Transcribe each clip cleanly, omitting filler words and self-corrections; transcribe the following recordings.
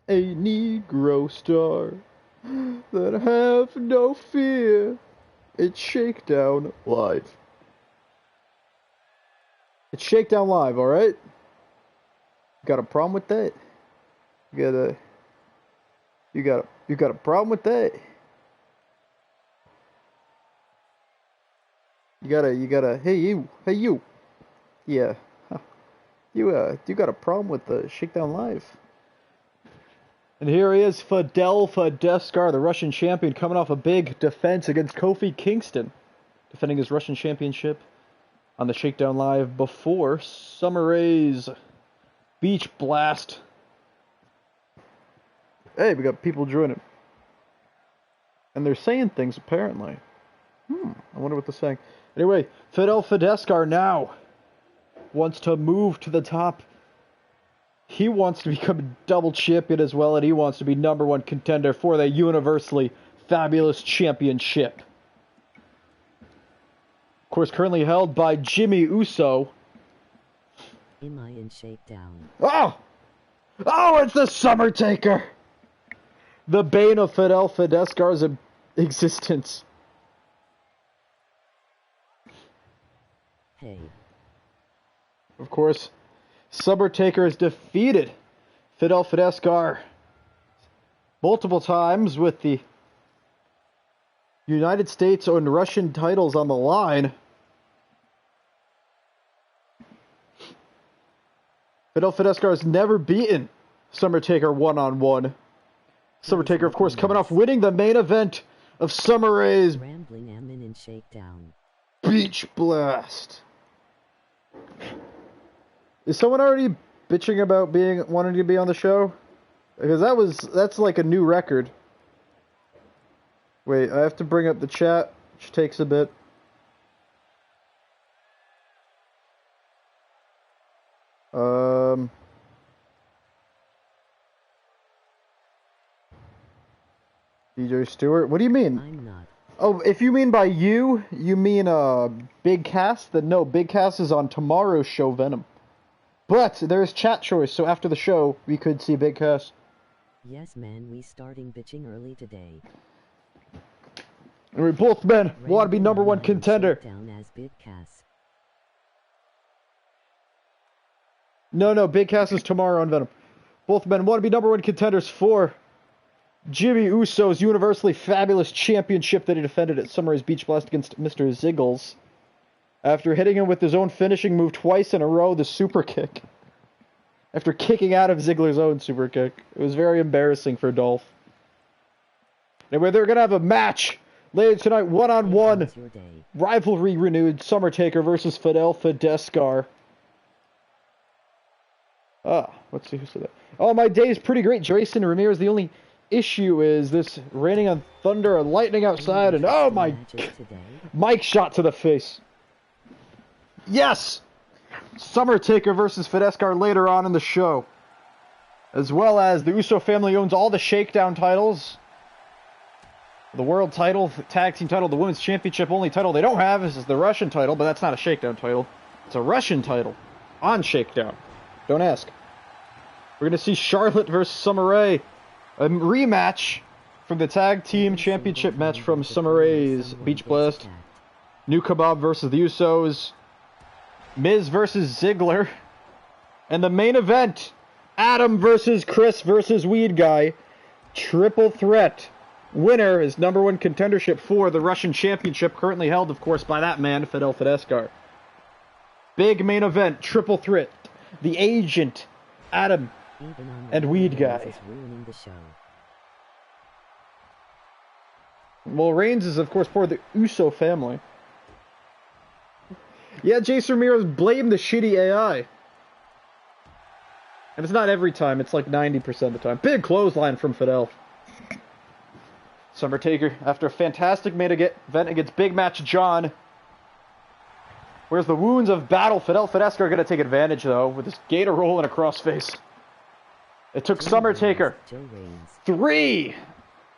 a Negro star that have no fear. It's Shakedown Live. It's Shakedown Live, alright? Got a problem with that? You got a problem with that? You gotta, hey you. Yeah. Huh. You got a problem with the Shakedown Live? And here he is, Fidel Fideskar, the Russian champion, coming off a big defense against Kofi Kingston, defending his Russian championship on the Shakedown Live before Summer Rae's Beach Blast. Hey, we got people joining. And they're saying things, apparently. I wonder what they're saying. Anyway, Fidel Fideskar now wants to move to the top. He wants to become a double champion as well, and he wants to be #1 contender for the universally fabulous championship. Of course, currently held by Jimmy Uso. Am I in Shakedown? Oh! Oh, it's the Summer Taker! The bane of Fidel Fideskar's existence. Hey. Of course, Summer Taker has defeated Fidel Fideskar multiple times with the United States and Russian titles on the line. Fidel Fideskar has never beaten Summer Taker one-on-one. Summer Taker, of course, coming off winning the main event of Summer Rae's Rambling Amin in Shakedown. Beach Blast. Is someone already bitching about wanting to be on the show? Because that's like a new record. Wait, I have to bring up the chat, which takes a bit. DJ Stewart, what do you mean? I'm not. Oh, if you mean by you mean Big Cass? Then no, Big Cass is on tomorrow's show, Venom. But there's chat choice, so after the show, we could see Big Cass. Yes, man, we starting bitching early today. And we both men want to be #1 contender. Down as Big Cass. No, Big Cass is tomorrow on Venom. Both men want to be #1 contenders for Jimmy Uso's universally fabulous championship that he defended at Summer Rae's Beach Blast against Mr. Ziggles. After hitting him with his own finishing move twice in a row, the super kick. After kicking out of Ziggler's own super kick. It was very embarrassing for Dolph. Anyway, they're going to have a match later tonight, one-on-one. Rivalry renewed, Summer Taker versus Fidel Fideskar. Let's see who said that. Oh, my day is pretty great. Jason Ramirez, the only issue is this raining on thunder and lightning outside, and oh my... Mike shot to the face. Yes! Summer Taker versus Fideskar later on in the show. As well as the Uso family owns all the Shakedown titles. The world title, the tag team title, the women's championship. Only title they don't have is the Russian title, but that's not a Shakedown title. It's a Russian title on Shakedown. Don't ask. We're going to see Charlotte versus Summer Rae. A rematch from the tag team championship match from Summer Rae's Beach Blast. New Kebab versus the Usos. Miz versus Ziggler. And the main event, Adam versus Chris versus Weed Guy. Triple threat. Winner is #1 contendership for the Russian championship, currently held, of course, by that man, Fidel Fideskar. Big main event, triple threat. The Agent, Adam, and Weed Guy. Well, Reigns is, of course, part of the Uso family. Yeah, Jason Ramirez blamed the shitty AI. And it's not every time, it's like 90% of the time. Big clothesline from Fidel. Summer Taker, after a fantastic main event against Big Match John. Whereas the wounds of battle, Fidel Fideskar are going to take advantage, though, with his gator roll and a crossface. It took Summer Taker 3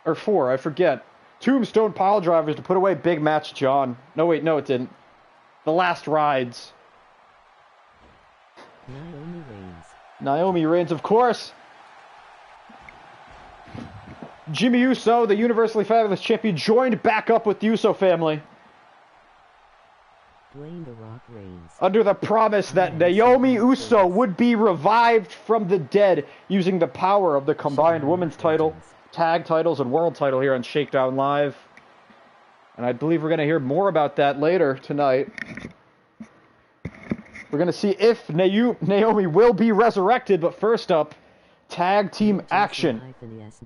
or 4, I forget, Tombstone pile drivers to put away Big Match John. No, wait, no, it didn't. The Last Rides. Naomi Reigns. Naomi Reigns, of course. Jimmy Uso, the Universally Fabulous Champion, joined back up with the Uso family. Dwayne The Rock Reigns. Under the promise that Naomi Uso would be revived from the dead using the power of the combined women's title, tag titles, and world title here on Shakedown Live. And I believe we're going to hear more about that later tonight. We're going to see if Naomi will be resurrected, but first up, tag team action.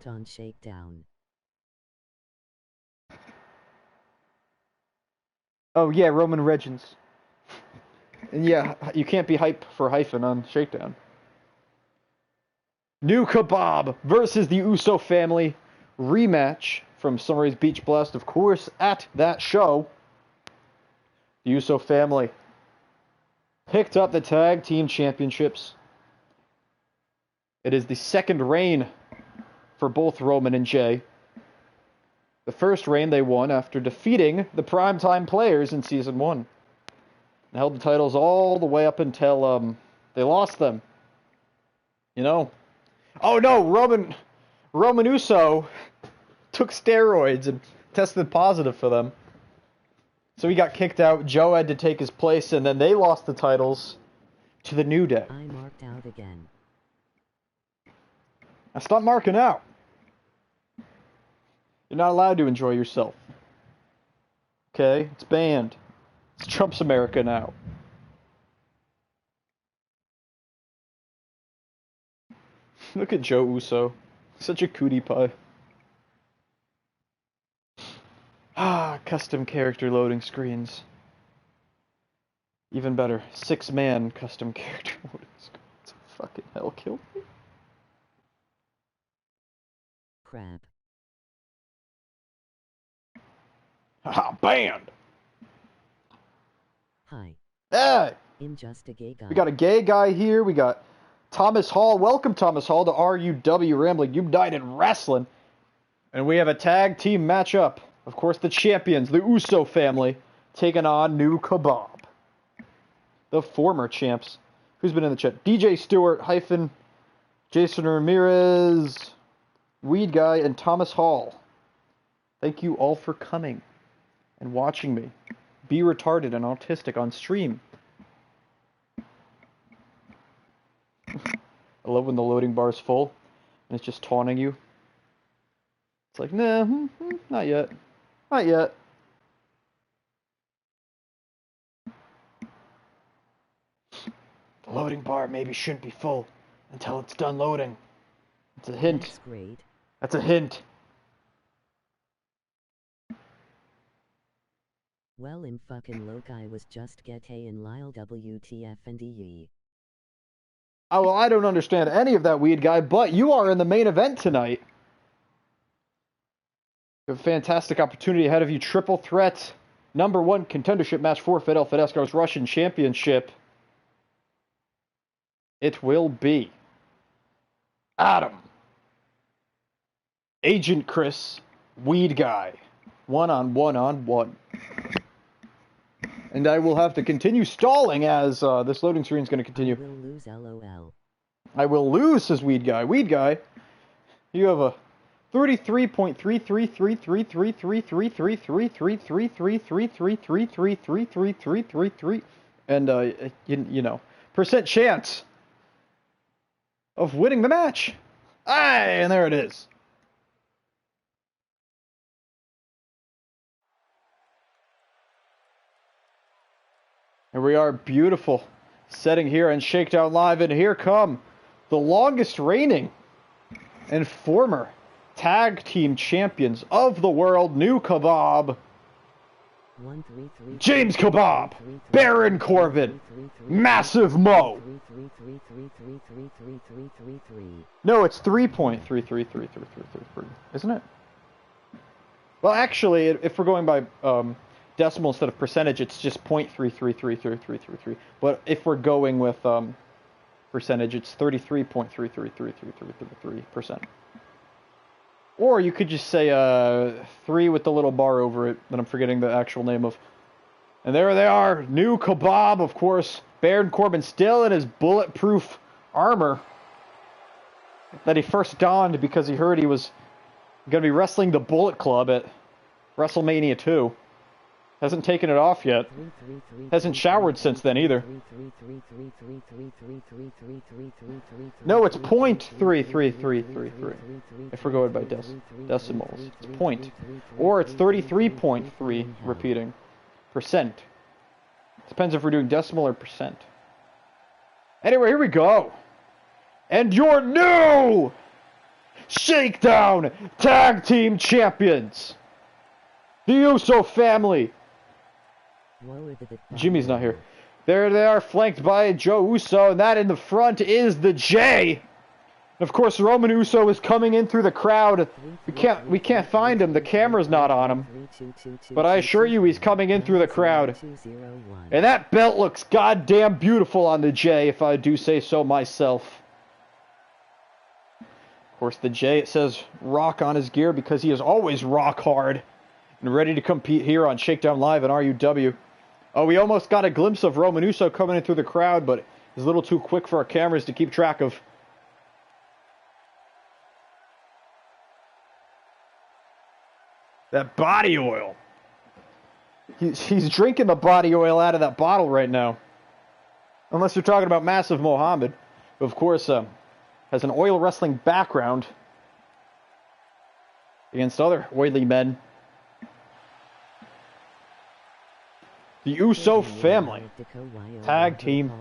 On Shakedown. Oh yeah, Roman Reigns. And yeah, you can't be hype for hyphen on Shakedown. New Kebab versus the Uso family rematch from Summer's Beach Blast, of course, at that show. The Uso family picked up the tag team championships. It is the second reign for both Roman and Jay. The first reign they won after defeating the Primetime Players in Season 1. They held the titles all the way up until they lost them. You know. Oh no, Roman Uso took steroids and tested positive for them. So he got kicked out. Joe had to take his place, and then they lost the titles to the New Day. I marked out again. Now stop marking out. You're not allowed to enjoy yourself. Okay? It's banned. It's Trump's America now. Look at Joe Uso. Such a cootie pie. Ah, custom character loading screens. Even better, 6-man custom character loading screens. Fucking hell, kill me. Crap. Haha, banned! Hi. Hey! I'm just a gay guy. We got a gay guy here. We got Thomas Hall. Welcome, Thomas Hall, to RUW Rambling United Wrestling. And we have a tag team matchup. Of course, the champions, the Uso family, taking on New Kebab. The former champs. Who's been in the chat? DJ Stewart, hyphen, Jason Ramirez, Weed Guy, and Thomas Hall. Thank you all for coming and watching me be retarded and autistic on stream. I love when the loading bar is full and it's just taunting you. It's like, nah, not yet. Not yet. The loading bar maybe shouldn't be full until it's done loading. It's a hint. That's great. That's a hint. Well, in fucking loci was just get hay in Lyle WTF and EE. Oh, well, I don't understand any of that, Weed Guy, but you are in the main event tonight. You have a fantastic opportunity ahead of you. Triple threat. #1 contendership match for Fidel Fidesco's Russian Championship. It will be Adam, Agent Chris, Weed Guy, 1-on-1-on-1. And I will have to continue stalling as this loading screen is going to continue. I will lose, LOL. I will lose, says Weed Guy. Weed Guy, you have a 33.333333333333333333 and you know, percent chance of winning the match. Aye, and there it is. And we are beautiful setting here on Shakedown Live, and here come the longest reigning and former tag team champions of the world, New Kebab, James Kebab, Baron Corbin, Massive Mo. No, it's 3.333333, isn't it? Well, actually, if we're going by decimal instead of percentage, it's just 0.33333333. But if we're going with percentage, it's 33.333333%. Or you could just say 3 with the little bar over it that I'm forgetting the actual name of. And there they are, New Kebab, of course. Baron Corbin still in his bulletproof armor that he first donned because he heard he was Going to be wrestling the Bullet Club at WrestleMania 2. Hasn't taken it off yet. Hasn't showered since then either. No, it's .3333. If we're going by decimals. It's point. Or it's 33.3 repeating. Percent. Depends if we're doing decimal or percent. Anyway, here we go. And your new Shakedown Tag Team Champions. The Uso family. Jimmy's not here. There they are, flanked by Joe Uso, and that in the front is the J. Of course, Roman Uso is coming in through the crowd. We can't find him. The camera's not on him. But I assure you, he's coming in through the crowd. And that belt looks goddamn beautiful on the J, if I do say so myself. Of course, the J, it says rock on his gear because he is always rock hard and ready to compete here on Shakedown Live and RUW. Oh, we almost got a glimpse of Roman Uso coming in through the crowd, but he's a little too quick for our cameras to keep track of. That body oil. He's drinking the body oil out of that bottle right now. Unless you're talking about Massive Mohammed, who of course has an oil wrestling background against other oily men. The Uso family. Tag team.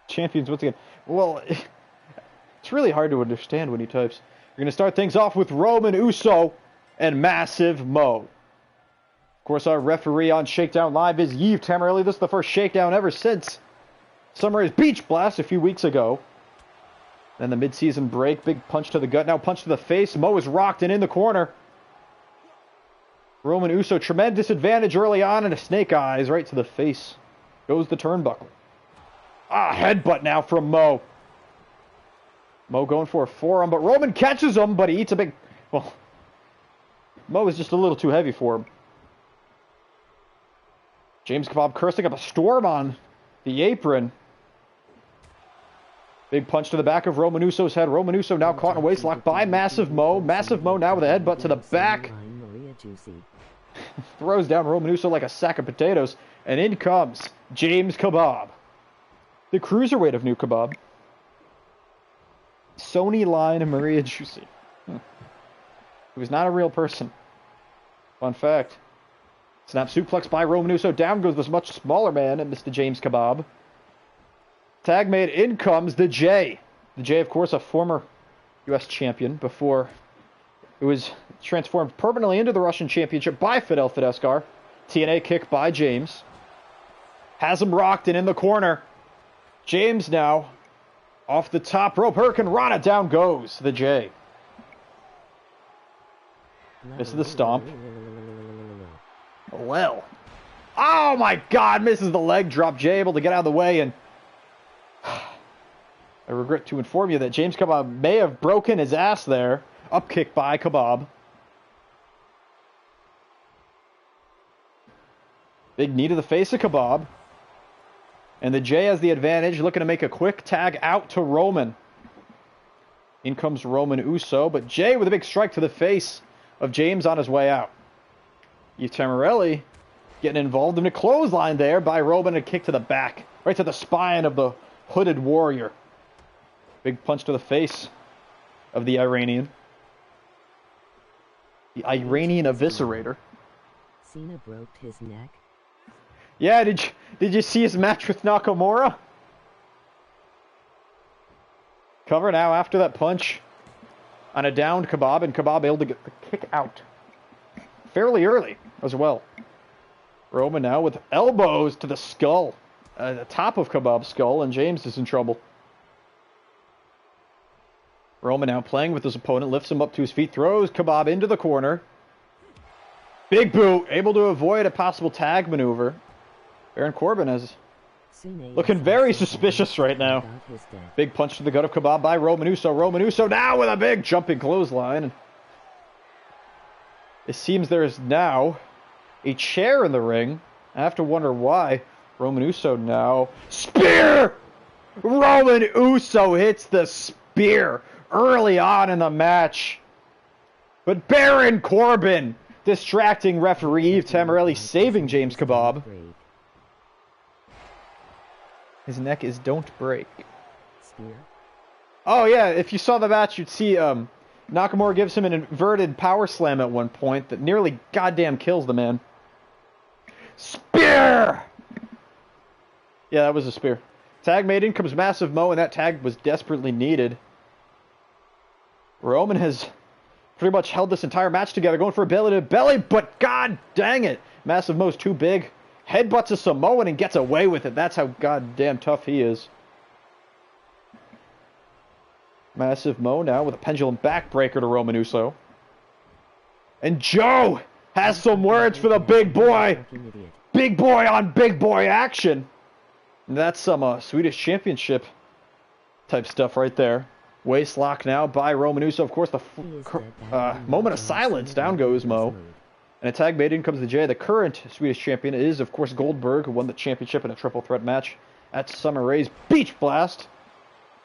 Champions once again. Well, it's really hard to understand when he types. We're going to start things off with Roman Uso and Massive Mo. Of course, our referee on Shakedown Live is Yves Tamarelli. This is the first Shakedown ever since Summer's Beach Blast a few weeks ago. Then the mid-season break. Big punch to the gut. Now punch to the face. Mo is rocked and in the corner. Roman Uso, tremendous advantage early on, and a snake eyes right to the face. Goes the turnbuckle. Headbutt now from Mo. Mo going for a forearm, but Roman catches him, but he eats a big... Well, Mo is just a little too heavy for him. James Kebab cursing up a storm on the apron. Big punch to the back of Roman Uso's head. Roman Uso now caught in a waistlock by Massive Mo. Massive Mo now with a headbutt to the back. Throws down Roman Uso like a sack of potatoes. And in comes James Kebab. The cruiserweight of New Kebab. Sony Line and Maria Juicy. He was not a real person. Fun fact. Snap suplex by Roman Uso. Down goes this much smaller man and Mr. James Kebab. Tag made. In comes the J. The J, of course, a former U.S. champion before it was transformed permanently into the Russian Championship by Fidel Fidescar. TNA kick by James. Has him rocked and in the corner. James now off the top rope. Hurricane Rana, down goes the J. Misses the stomp. Well. Oh my God, misses the leg drop. J able to get out of the way, and I regret to inform you that James Kebab may have broken his ass there. Up kick by Kebab. Big knee to the face of Kebab. And the J has the advantage, looking to make a quick tag out to Roman. In comes Roman Uso, but Jay with a big strike to the face of James on his way out. Yves Tamarelli getting involved in a clothesline there by Roman, and a kick to the back, right to the spine of the hooded warrior. Big punch to the face of the Iranian. The Iranian eviscerator. Cena broke his neck. Yeah, did you see his match with Nakamura? Cover now after that punch on a downed Kebab, and Kebab able to get the kick out fairly early as well. Roman now with elbows to the skull, the top of Kebab's skull, and James is in trouble. Roman now playing with his opponent, lifts him up to his feet, throws Kebab into the corner. Big boot, able to avoid a possible tag maneuver. Baron Corbin is looking very suspicious right now. Big punch to the gut of Kebab by Roman Uso. Roman Uso now with a big jumping clothesline. It seems there is now a chair in the ring. I have to wonder why. Roman Uso now. Spear! Roman Uso hits the spear early on in the match. But Baron Corbin distracting referee Eve Tamarelli, saving James Kebab. His neck is don't break. Spear. Oh yeah, if you saw the match, you'd see Nakamura gives him an inverted power slam at one point that nearly goddamn kills the man. Spear! Yeah, that was a spear. Tag made in comes Massive Mo, and that tag was desperately needed. Roman has pretty much held this entire match together, going for a belly to belly, but god dang it! Massive Mo's too big. Headbutts a Samoan and gets away with it. That's how goddamn tough he is. Massive Mo now with a pendulum backbreaker to Roman Uso. And Joe has some words for the big boy. Big boy on big boy action. And that's some Swedish Championship type stuff right there. Waist lock now by Roman Uso. Of course, the moment of silence. Down goes Mo. And a tag made in comes the Jay. The current Swedish champion is, of course, Goldberg, who won the championship in a triple threat match at Summer Rae's Beach Blast,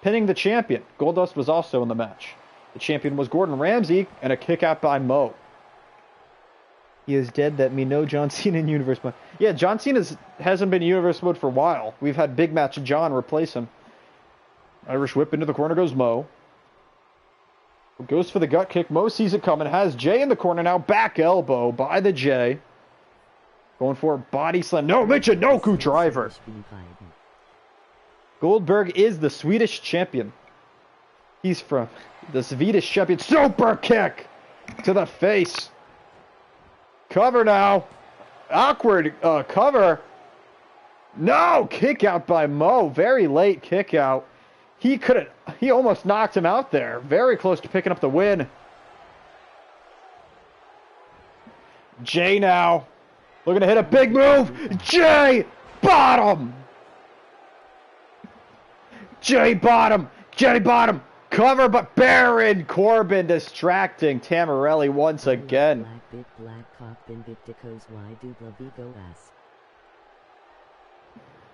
pinning the champion. Goldust was also in the match. The champion was Gordon Ramsay, and a kick out by Mo. He is dead, that me no John Cena in Universe Mode. Yeah, John Cena hasn't been in Universe Mode for a while. We've had Big Match John replace him. Irish whip into the corner goes Mo. Goes for the gut kick. Mo sees it coming. Has Jay in the corner now. Back elbow by the Jay. Going for a body slam. No, Michinoku driver. Goldberg is the Swedish champion. He's from the Swedish champion. Super kick to the face. Cover now. Awkward cover. No, kick out by Mo. Very late kick out. He almost knocked him out there. Very close to picking up the win. Jay now. Looking to hit a big move. Jay bottom. Jay bottom. Jay bottom. Cover, but Baron Corbin distracting Tamarelli once again.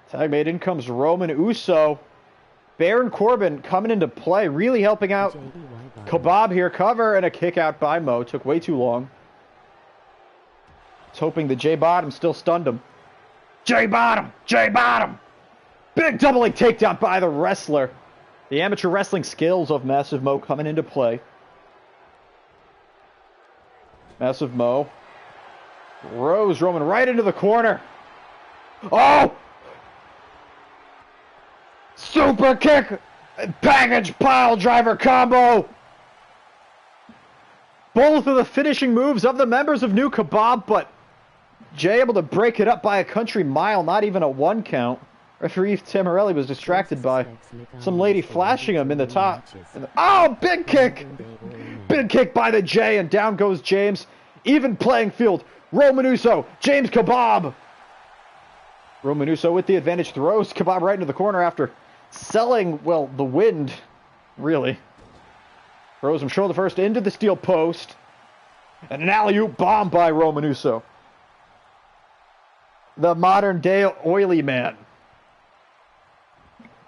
Tag made in comes Roman Uso. Baron Corbin coming into play, really helping out Kebab here. Cover and a kick out by Mo. Took way too long. He's hoping the Jay Bottom still stunned him. Jay Bottom! Jay Bottom! Big double leg takedown by the wrestler. The amateur wrestling skills of Massive Mo coming into play. Massive Mo throws Roman right into the corner. Oh! Super kick! Package pile driver combo! Both of the finishing moves of the members of New Kebab, but Jay able to break it up by a country mile, not even a 1 count. Referee Tamarelli was distracted by some lady flashing him in the top. Oh, big kick! Big kick by the Jay, and down goes James. Even playing field. Roman Uso, James Kebab. Roman Uso with the advantage, throws Kebab right into the corner after selling, well, the wind, really. Throws him shoulder first into the steel post. And an alley-oop bomb by Roman Uso. The modern-day oily man.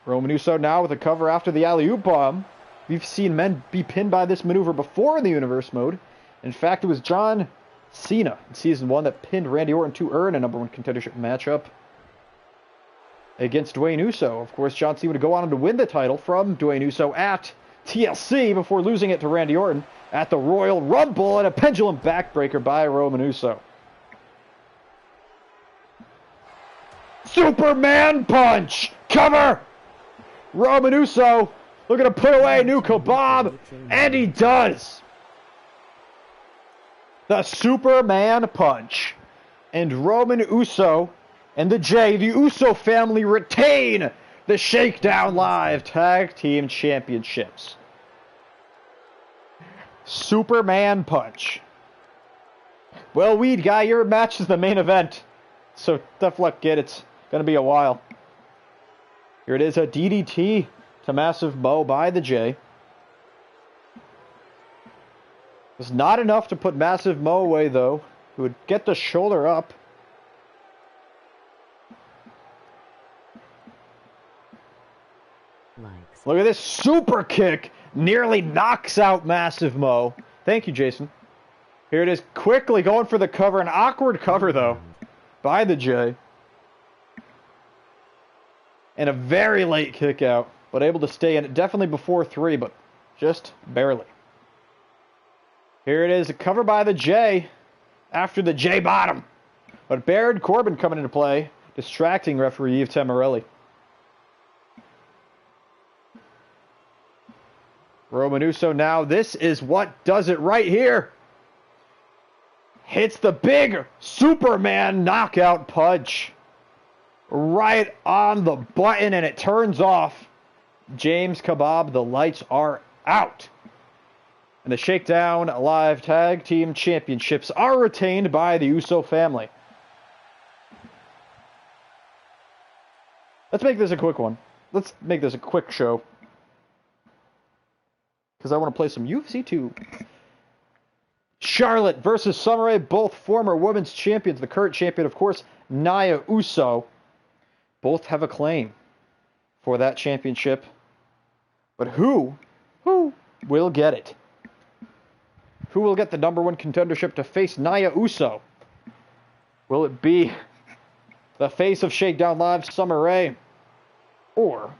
Roman Uso now with a cover after the alley-oop bomb. We've seen men be pinned by this maneuver before in the Universe Mode. In fact, it was John Cena in Season 1 that pinned Randy Orton to earn a #1 contendership matchup against Dwayne Uso. Of course, John Cena would go on to win the title from Dwayne Uso at TLC before losing it to Randy Orton at the Royal Rumble, and a pendulum backbreaker by Roman Uso. Superman punch! Cover! Roman Uso looking to put away New Kebab, and he does! The Superman punch. And Roman Uso and the Jay, the Uso family, retain the Shakedown Live Tag Team Championships. Superman punch. Well, Weed Guy, your match is the main event. So tough luck, kid. It's going to be a while. Here it is, a DDT to Massive Mo by the Jay. It's not enough to put Massive Mo away, though. He would get the shoulder up. Look at this super kick nearly knocks out Massive Mo. Thank you, Jason. Here it is, quickly going for the cover. An awkward cover, though, by the J. And a very late kick out, but able to stay in it. Definitely before 3, but just barely. Here it is, a cover by the J after the J bottom. But Baron Corbin coming into play, distracting referee Yves Tamarelli. Roman Uso now, this is what does it right here. Hits the big Superman knockout punch. Right on the button, and it turns off. James Kebab, the lights are out. And the Shakedown Live Tag Team Championships are retained by the Uso family. Let's make this a quick one. Let's make this a quick show. Because I want to play some UFC 2. Charlotte versus Summer Rae, both former women's champions. The current champion, of course, Nia Uso. Both have a claim for that championship. But who will get it? Who will get the #1 contendership to face Nia Uso? Will it be the face of Shakedown Live, Summer Rae, or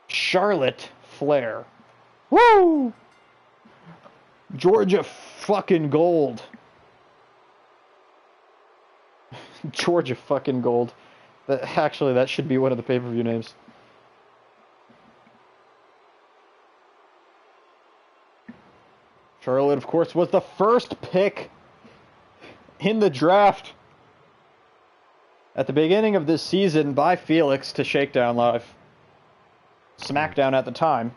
Charlotte Flair? Woo! Georgia fucking Gold. Georgia fucking Gold. Actually, that should be one of the pay-per-view names. Charlotte, of course, was the first pick in the draft at the beginning of this season by Felix to Shakedown Live. SmackDown at the time.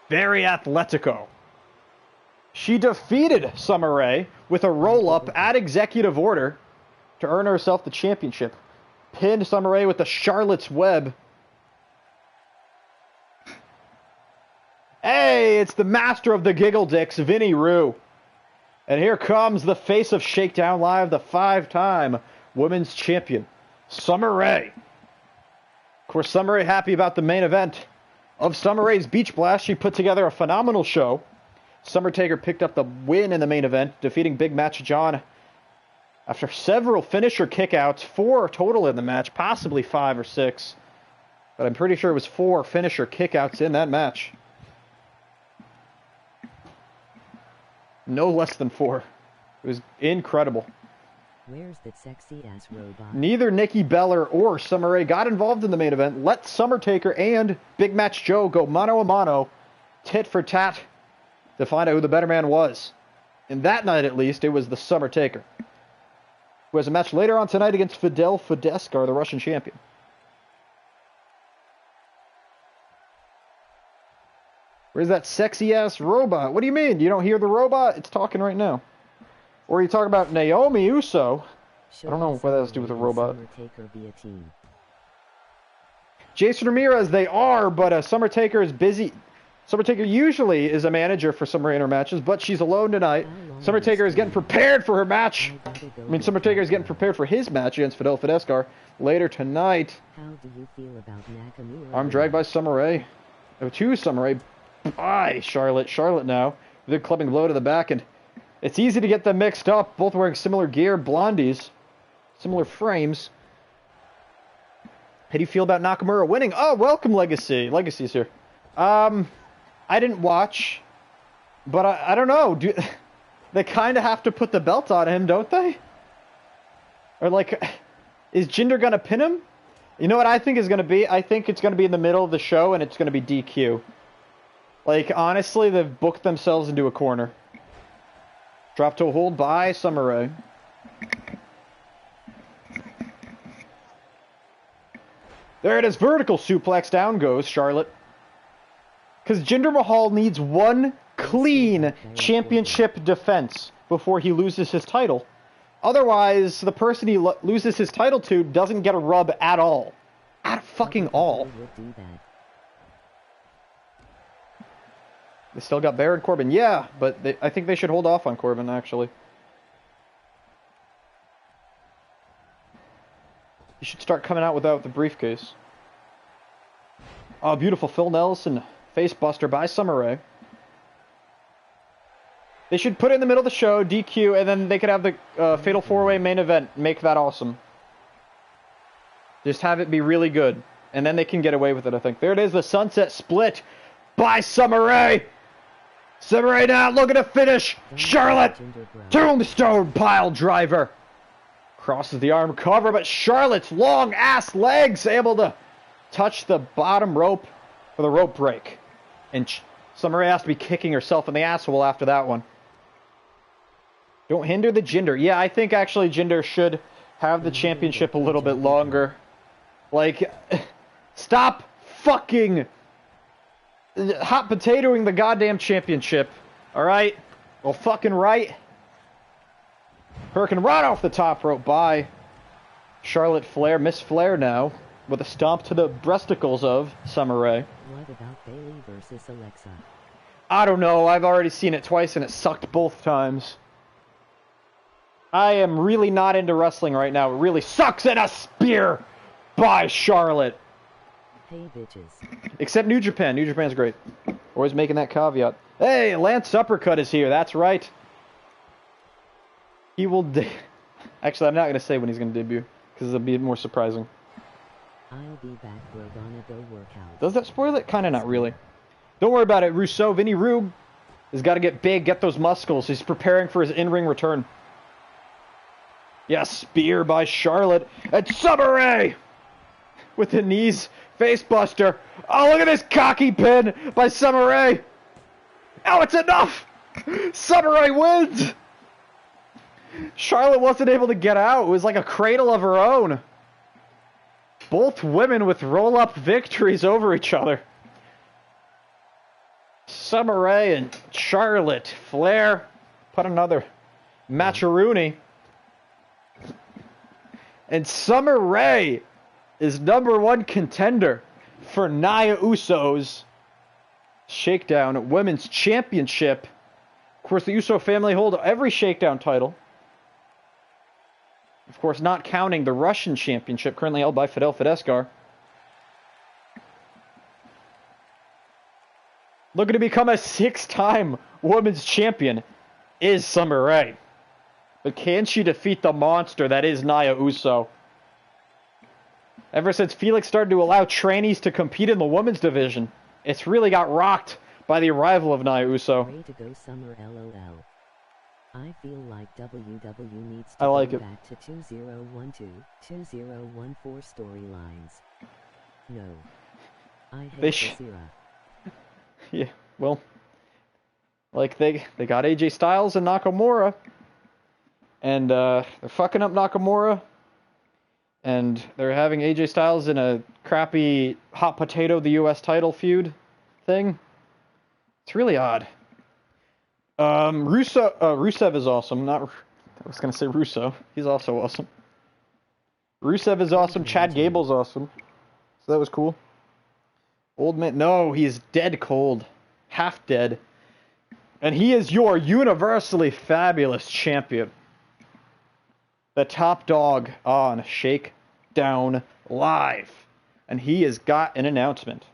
Very Atletico. She defeated Summer Rae with a roll-up at executive order to earn herself the championship. Pinned Summer Rae with the Charlotte's Web. Hey, it's the master of the Giggle Dicks, Vinny RUW. And here comes the face of Shakedown Live, the 5-time women's champion, Summer Rae. Of course, Summer Rae happy about the main event of Summer Rae's Beach Blast. She put together a phenomenal show. Summer Taker picked up the win in the main event, defeating Big Match John after several finisher kickouts, 4 total in the match, possibly 5 or 6. But I'm pretty sure it was 4 finisher kickouts in that match. No less than 4. It was incredible. Where's that sexy-ass robot? Neither Nikki Bella or Summer Rae got involved in the main event. Let Summer Taker and Big Match Joe go mano-a-mano, tit for tat, to find out who the better man was. And that night, at least, it was the Summer Taker, who has a match later on tonight against Fidel Fideskar, the Russian champion. Where's that sexy-ass robot? What do you mean? You don't hear the robot? It's talking right now. Or are you talking about Naomi Uso? I don't know what that has to do with a robot. Jason Ramirez, they are, but Summer Taker is busy. Summer Taker usually is a manager for Summer Rae in her matches, but she's alone tonight. Summer Taker is getting prepared for her match. Summer Taker is getting prepared for his match against Fidel Fideskar later tonight. How do you feel about Nakamura? Arm dragged by Summer Rae. To Summer Rae by Charlotte. Charlotte now. They're clubbing blow to the back, and it's easy to get them mixed up. Both wearing similar gear, blondies, similar frames. How do you feel about Nakamura winning? Oh, welcome, Legacy. Legacy's here. I didn't watch, but I don't know. They kind of have to put the belt on him, don't they? Or like, is Jinder gonna pin him? You know what I think is gonna be? I think it's gonna be in the middle of the show, and it's gonna be DQ. Like, honestly, they've booked themselves into a corner. Drop to a hold by Summer Rae. There it is, vertical suplex, down goes Charlotte. Because Jinder Mahal needs one clean championship defense before he loses his title. Otherwise, the person he loses his title to doesn't get a rub at all. At fucking all. They still got Baron Corbin. Yeah, but I think they should hold off on Corbin, actually. He should start coming out without the briefcase. Oh, beautiful Phil Nelson face buster by Summer Rae. They should put it in the middle of the show, DQ, and then they could have the Fatal 4-Way main event. Make that awesome. Just have it be really good. And then they can get away with it, I think. There it is, the Sunset Split by Summer Rae. Summer Rae now looking to finish. Charlotte, Tombstone pile driver. Crosses the arm cover, but Charlotte's long ass legs able to touch the bottom rope for the rope break. And Summer Rae has to be kicking herself in the asshole after that one. Don't hinder the Jinder. Yeah, I think actually Jinder should have the championship a little bit longer. Like, stop fucking hot potatoing the goddamn championship. Alright? Well, fucking right. Hurricane right off the top rope by Charlotte Flair. Miss Flair now with a stomp to the breasticles of Summer Rae. What about Bayley versus Alexa? I don't know. I've already seen it twice and it sucked both times. I am really not into wrestling right now. It really sucks. And a spear by Charlotte. Hey, bitches. Except New Japan. New Japan's great. Always making that caveat. Hey, Lance Uppercut is here. That's right. He will... Actually, I'm not going to say when he's going to debut, because it'll be more surprising. I'll be back. We're gonna go work out. Does that spoil it? Kind of not really. Don't worry about it, Russo. Vinny Rube has got to get big, get those muscles. He's preparing for his in-ring return. Yes, spear by Charlotte. And Summer Rae with the knees. Face buster. Oh, look at this cocky pin by Summer Rae. Oh, it's enough. Summer Rae wins. Charlotte wasn't able to get out. It was like a cradle of her own. Both women with roll-up victories over each other. Summer Rae and Charlotte Flair put another match-a-rooney. And Summer Rae is #1 contender for Nia Uso's Shakedown Women's Championship. Of course, the Uso family hold every Shakedown title. Of course, not counting the Russian Championship, currently held by Fidel Fidescar. Looking to become a 6-time Women's Champion is Summer Rae. But can she defeat the monster that is Nia Uso? Ever since Felix started to allow trannies to compete in the women's division, it's really got rocked by the arrival of Nia Uso. Way to go, Summer, LOL. I feel like WW needs to go back to 2012, 2014 storylines. No. I hate this era. Yeah, well, like they got AJ Styles and Nakamura, and they're fucking up Nakamura, and they're having AJ Styles in a crappy hot potato the US title feud thing. It's really odd. Rusev is awesome. I was gonna say Russo. He's also awesome. Rusev is awesome. Chad Gable's awesome. So that was cool. Old man, no, he's dead cold. Half dead. And he is your universally fabulous champion. The top dog on Shakedown Live. And he has got an announcement.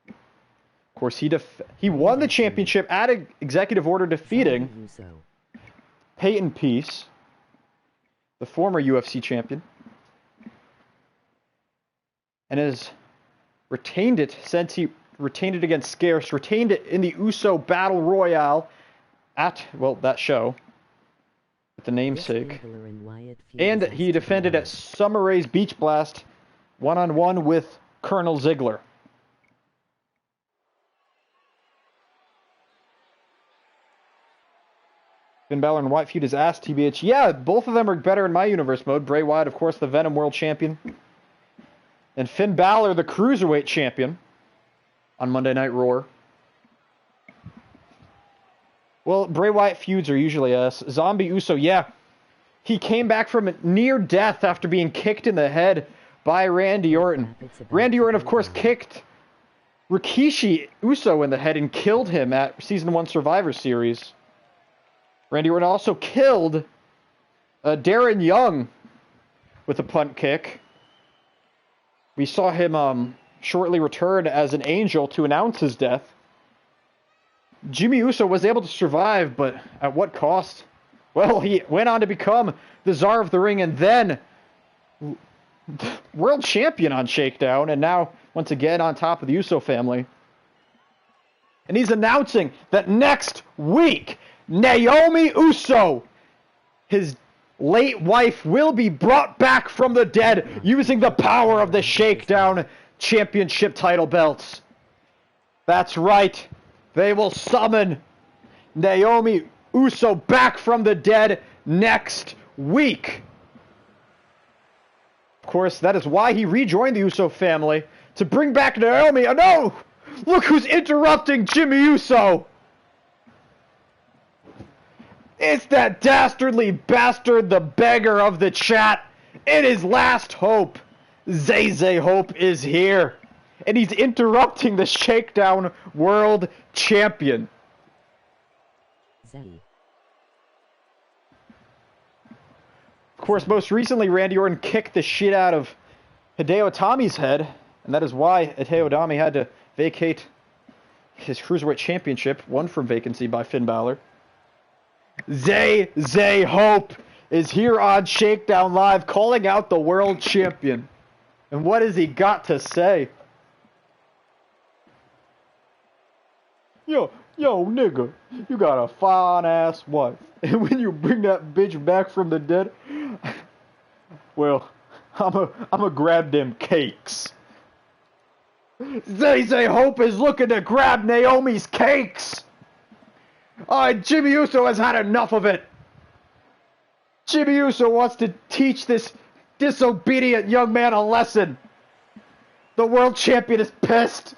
Of course, he won the championship at an executive order, defeating Peyton Peace, the former UFC champion, and has retained it since he retained it against Scarce, retained it in the Uso Battle Royale at, well, that show, with the namesake. And he defended at Summer Rae's Beach Blast, one-on-one with Colonel Ziggler. Finn Balor and Wyatt feud is ass, TBH. Yeah, both of them are better in my universe mode. Bray Wyatt, of course, the Venom World Champion. And Finn Balor, the Cruiserweight Champion on Monday Night Raw. Well, Bray Wyatt feuds are usually ass. Zombie Uso, yeah. He came back from near death after being kicked in the head by Randy Orton. Randy Orton, of course, kicked Rikishi Uso in the head and killed him at Season 1 Survivor Series. Randy Orton also killed Darren Young with a punt kick. We saw him shortly return as an angel to announce his death. Jimmy Uso was able to survive, but at what cost? Well, he went on to become the Czar of the Ring and then world champion on Shakedown, and now, once again, on top of the Uso family. And he's announcing that next week, Naomi Uso, his late wife, will be brought back from the dead using the power of the Shakedown Championship title belts. That's right. They will summon Naomi Uso back from the dead next week. Of course, that is why he rejoined the Uso family, to bring back Naomi. Oh no! Look who's interrupting Jimmy Uso! It's that dastardly bastard, the beggar of the chat. It is last hope. Zay Hope is here. And he's interrupting the Shakedown World Champion. Zay. Of course, most recently, Randy Orton kicked the shit out of Hideo Itami's head. And that is why Hideo Itami had to vacate his Cruiserweight Championship, won from vacancy by Finn Balor. Zay Hope is here on Shakedown Live calling out the world champion. And what has he got to say? Yo, nigga, you got a fine-ass wife. And when you bring that bitch back from the dead, well, I'ma grab them cakes. Zay Hope is looking to grab Naomi's cakes. Jimmy Uso has had enough of it. Jimmy Uso wants to teach this disobedient young man a lesson. The world champion is pissed.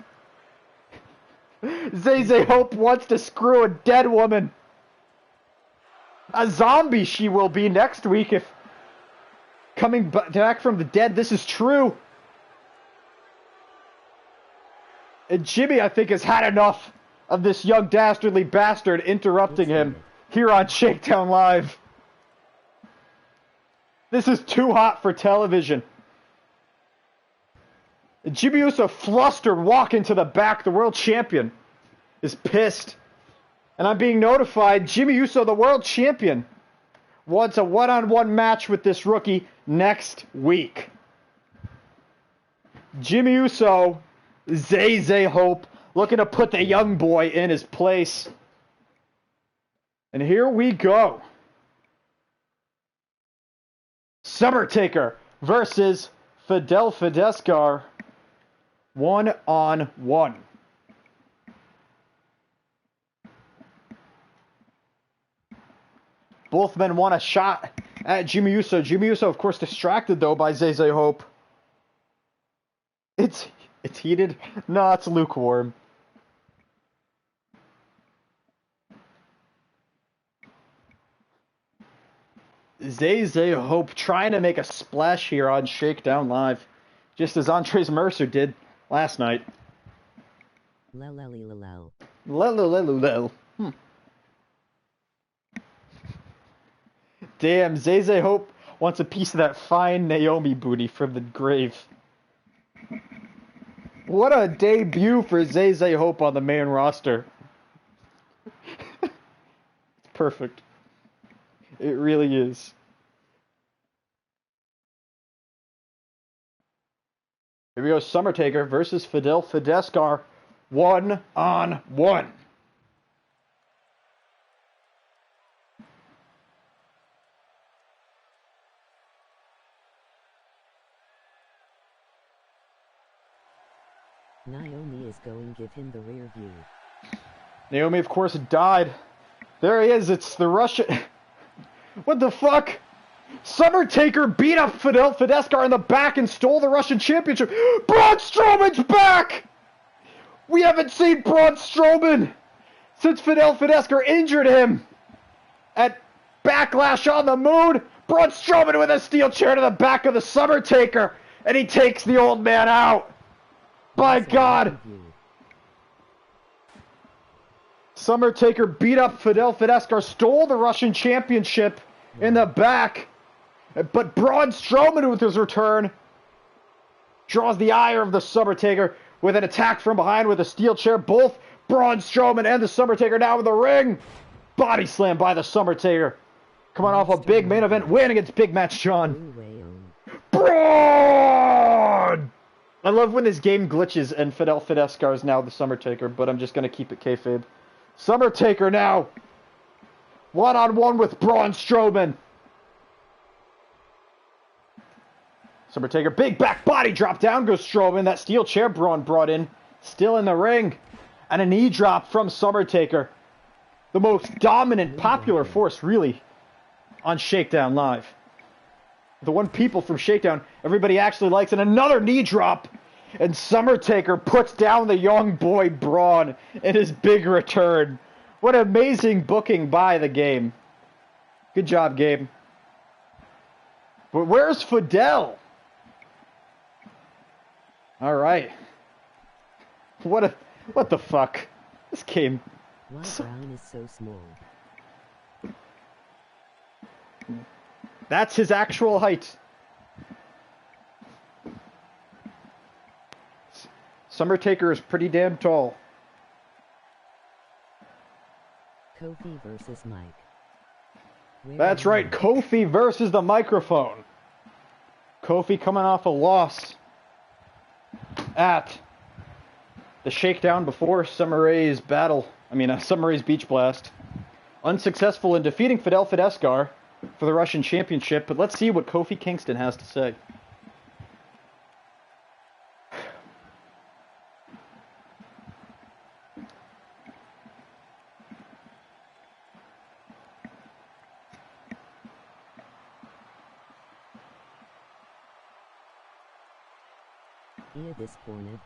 Zay Hope wants to screw a dead woman. A zombie she will be next week if coming back from the dead this is true. And Jimmy, I think, has had enough of this young dastardly bastard interrupting him here on Shakedown Live. This is too hot for television. And Jimmy Uso, flustered, walking to the back. The world champion is pissed. And I'm being notified Jimmy Uso, the world champion, wants a one-on-one match with this rookie next week. Jimmy Uso, Zay Hope, looking to put the young boy in his place. And here we go. Summertaker versus Fidel Fidescar. 1-on-1. Both men want a shot at Jimmy Uso. Jimmy Uso, of course, distracted, though, by Zay Hope. It's heated? No, it's lukewarm. Zay Hope trying to make a splash here on Shakedown Live, just as Andres Mercer did last night. Lel. Damn, Zay Hope wants a piece of that fine Naomi booty from the grave. What a debut for Zay Hope on the main roster. It's perfect. It really is. Here we go, Summertaker versus Fidel Fidescar. 1-on-1. Naomi is going to give him the rear view. Naomi, of course, died. There he is. It's the Russian... What the fuck? Summertaker beat up Fidel Fidescar in the back and stole the Russian championship. Braun Strowman's back! We haven't seen Braun Strowman since Fidel Fidescar injured him at Backlash on the Moon. Braun Strowman with a steel chair to the back of the Summertaker, and he takes the old man out. By God! Summertaker beat up Fidel Fidescar, stole the Russian championship in the back. But Braun Strowman with his return draws the ire of the Summertaker with an attack from behind with a steel chair. Both Braun Strowman and the Summertaker now in the ring. Body slam by the Summertaker. Coming off a big main event win against Big Match John. Braun! I love when this game glitches and Fidel Fidescar is now the Summertaker, but I'm just going to keep it kayfabe. Summertaker now. One-on-one with Braun Strowman. Summertaker, big back body drop down goes Strowman. That steel chair Braun brought in. Still in the ring. And a knee drop from Summertaker. The most dominant, popular force, really, on Shakedown Live. The one people from Shakedown everybody actually likes. And another knee drop. And Summertaker puts down the young boy Braun in his big return. What amazing booking by the game. Good job, Gabe. But where's Fidel? All right. What the fuck? This game. Why Braun is so small? That's his actual height. Summertaker is pretty damn tall. Kofi versus Mike. That's right, Kofi versus the microphone. Kofi coming off a loss at the Shakedown before Summer Rae's Summer Rae's Beach Blast. Unsuccessful in defeating Fidel Fidescar for the Russian Championship, but let's see what Kofi Kingston has to say. Disappointed.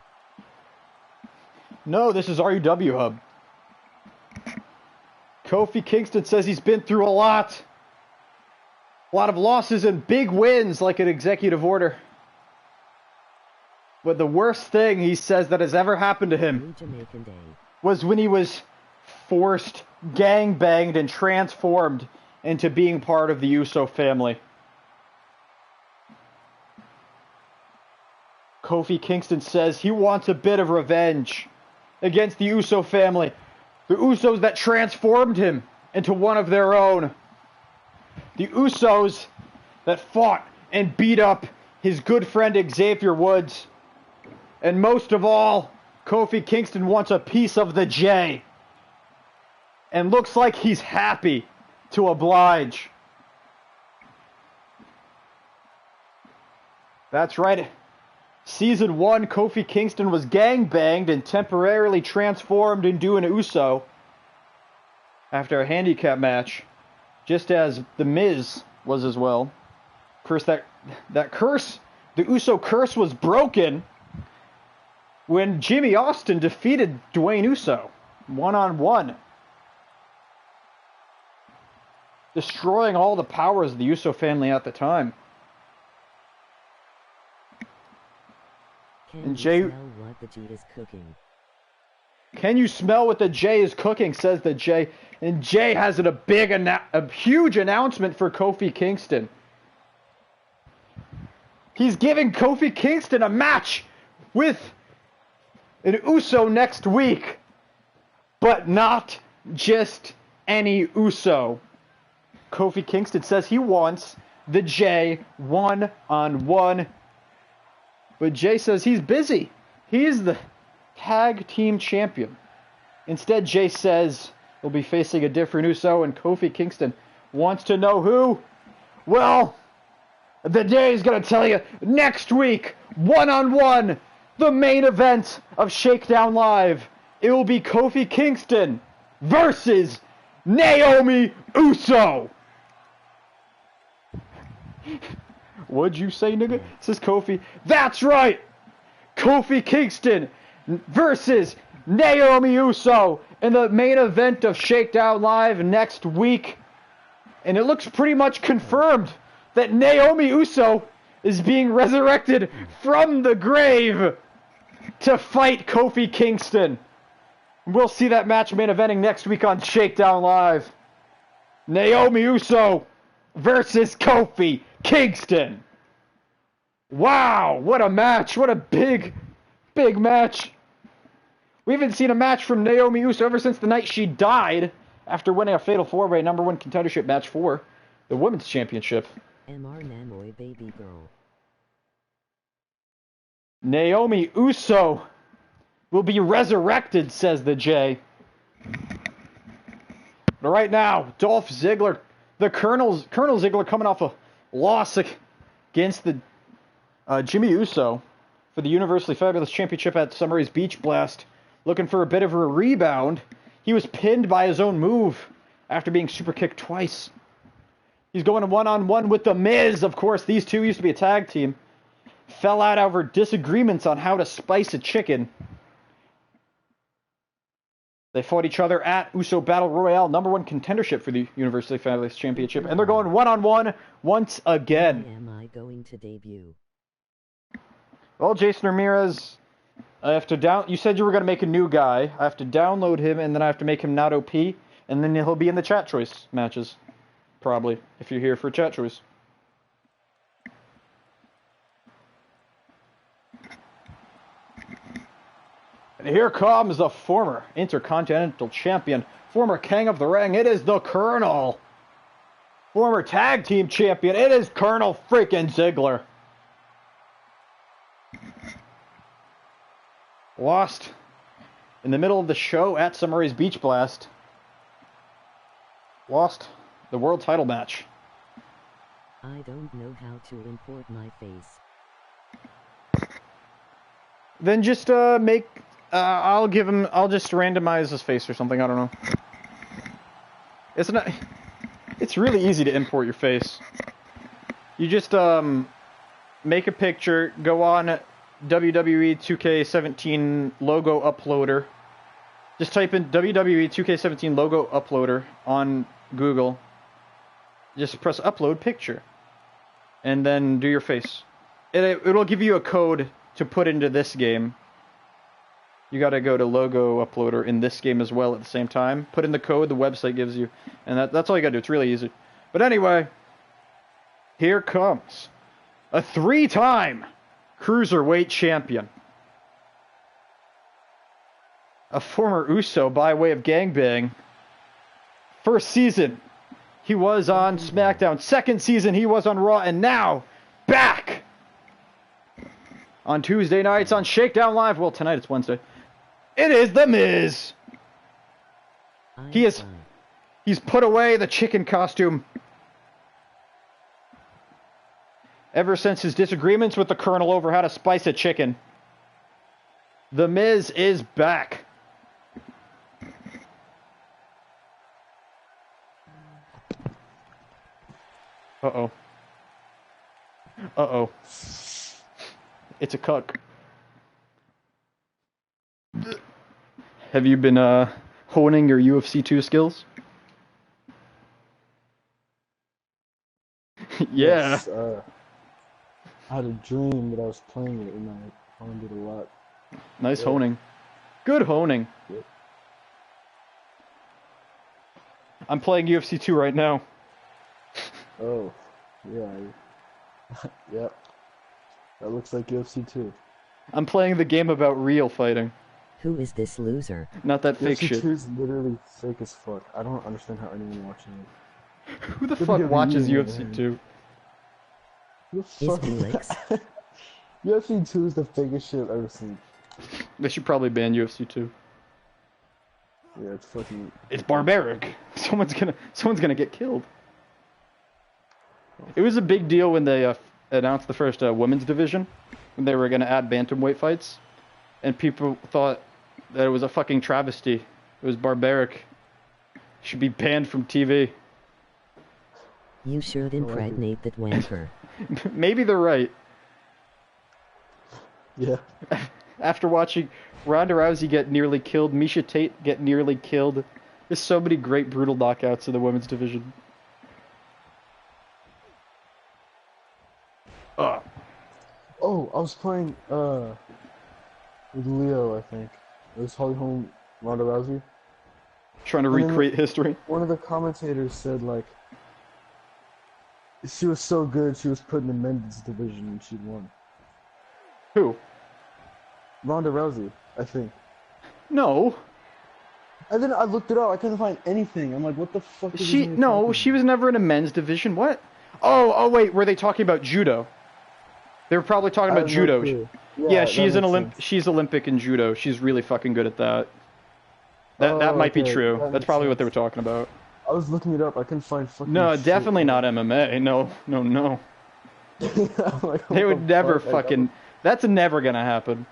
No, this is RUW Hub. Kofi Kingston says he's been through a lot. A lot of losses and big wins like an executive order. But the worst thing he says that has ever happened to him was when he was forced, gangbanged, and transformed into being part of the Uso family. Kofi Kingston says he wants a bit of revenge against the Uso family. The Usos that transformed him into one of their own. The Usos that fought and beat up his good friend Xavier Woods. And most of all, Kofi Kingston wants a piece of the J. And looks like he's happy to oblige. That's right. Season 1, Kofi Kingston was gangbanged and temporarily transformed into an Uso after a handicap match, just as The Miz was as well. Of course, that curse, the Uso curse, was broken when Jimmy Austin defeated Dwayne Uso one-on-one, destroying all the powers of the Uso family at the time. Can you smell what the J is cooking? Can you smell what the J is cooking, says the J. And Jay has a huge announcement for Kofi Kingston. He's giving Kofi Kingston a match with an Uso next week. But not just any Uso. Kofi Kingston says he wants the J one-on-one. But Jay says he's busy. He's the tag team champion. Instead, Jay says he'll be facing a different Uso, and Kofi Kingston wants to know who. Well, the Jay's going to tell you next week, one-on-one, the main event of Shakedown Live. It will be Kofi Kingston versus Naomi Uso. What'd you say, nigga? Says Kofi. That's right! Kofi Kingston versus Naomi Uso in the main event of Shakedown Live next week. And it looks pretty much confirmed that Naomi Uso is being resurrected from the grave to fight Kofi Kingston. We'll see that match main eventing next week on Shakedown Live. Naomi Uso versus Kofi Kingston. Wow, what a match. What a big match. We haven't seen a match from Naomi Uso ever since the night she died after winning a Fatal 4-Way #1 contendership match for the Women's Championship. MR Namoy baby girl. Naomi Uso will be resurrected, says the J. But right now, Dolph Ziggler, Colonel Ziggler coming off a loss against the Jimmy Uso for the Universally Fabulous Championship at Summer Rae's Beach Blast. Looking for a bit of a rebound. He was pinned by his own move after being super kicked twice. He's going one-on-one with The Miz. Of course, these two used to be a tag team. Fell out over disagreements on how to spice a chicken. They fought each other at Uso Battle Royale, #1 contendership for the Universally Fabulous Championship. And they're going one-on-one once again. When am I going to debut? Well, Jason Ramirez, I have to you said you were going to make a new guy. I have to download him, and then I have to make him not OP, and then he'll be in the chat choice matches. Probably, if you're here for chat choice. And here comes the former Intercontinental Champion, former King of the Ring. It is the Colonel. Former Tag Team Champion. It is Colonel freaking Ziggler. Lost in the middle of the show at Summer Rae's Beach Blast. Lost the world title match. I don't know how to import my face. Then just make... I'll just randomize his face or something, I don't know. It's really easy to import your face. You just make a picture, go on WWE 2K17 logo uploader. Just type in WWE 2K17 logo uploader on Google. Just press upload picture. And then do your face. It'll give you a code to put into this game. You gotta go to logo uploader in this game as well at the same time. Put in the code the website gives you. And that's all you gotta do. It's really easy. But anyway, here comes a 3-time Cruiserweight champion. A former Uso by way of gangbang. First season, he was on SmackDown. Second season, he was on Raw. And now, back on Tuesday nights on Shakedown Live. Well, tonight it's Wednesday. It is The Miz. He's put away the chicken costume. Ever since his disagreements with the Colonel over how to spice a chicken, The Miz is back. Uh-oh. Uh-oh. It's a cuck. Have you been honing your UFC 2 skills? Yeah. Yes, I had a dream that I was playing it and I honed it a lot. Nice honing. Good honing. Yep. I'm playing UFC 2 right now. Oh, yeah. Yep. That looks like UFC 2. I'm playing the game about real fighting. Who is this loser? Not that fake UFC shit. 2 is literally fake as fuck. I don't understand how anyone watching it. Who the fuck watches UFC 2? You're Is fucking... Felix? UFC 2 is the fakest shit I've ever seen. They should probably ban UFC 2. Yeah, it's fucking... It's barbaric. Someone's gonna get killed. It was a big deal when they announced the first women's division, when they were gonna add bantamweight fights, and people thought that it was a fucking travesty. It was barbaric. It should be banned from TV. You should impregnate that wanker. Maybe they're right. Yeah. After watching Ronda Rousey get nearly killed, Miesha Tate get nearly killed, there's so many great brutal knockouts in the women's division. Oh, I was playing, with Leo, I think. It was Holly Holm, Ronda Rousey. Trying to recreate history. One of the commentators said, like, She was so good. She was put in the men's division and she won. Who? Ronda Rousey, I think. No. And then I looked it up. I couldn't find anything. I'm like, what the fuck? Is She was never in a men's division. What? Oh wait, were they talking about judo? They were probably talking about judo. Yeah, she's she's Olympic in judo. She's really fucking good at that. That might be true. That's probably what they were talking about. I was looking it up. I couldn't find fucking. No, shit. definitely not MMA. No. Like, they would never fucking. That's never gonna happen.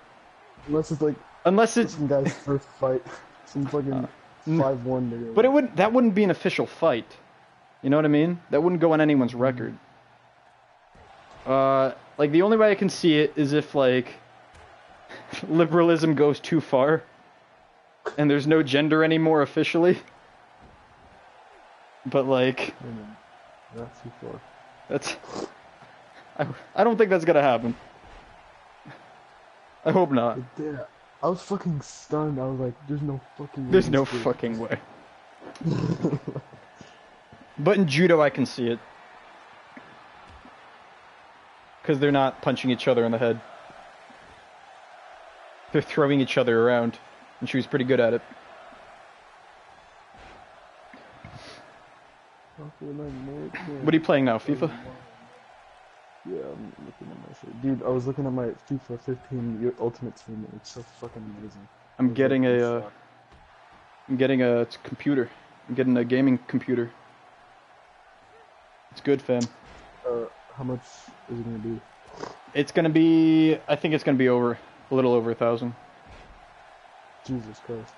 Unless it's like. Unless it's some guy's first fight. Some fucking 5-1. But that wouldn't be an official fight. You know what I mean? That wouldn't go on anyone's record. Like the only way I can see it is if like liberalism goes too far, and there's no gender anymore officially. But like, that's too far. That's. I don't think that's gonna happen. I hope not. Yeah, I was fucking stunned. I was like, "There's no fucking way." There's no fucking way. But in judo, I can see it. Because they're not punching each other in the head. They're throwing each other around. And she was pretty good at it. What are you playing now, FIFA? Yeah, I'm looking at my shit. Dude, I was looking at my FIFA 15 Ultimate Team. It's so fucking amazing. I'm getting a computer. I'm getting a gaming computer. It's good, fam. How much is it gonna be? It's gonna be. I think it's gonna be a little over 1,000. Jesus Christ.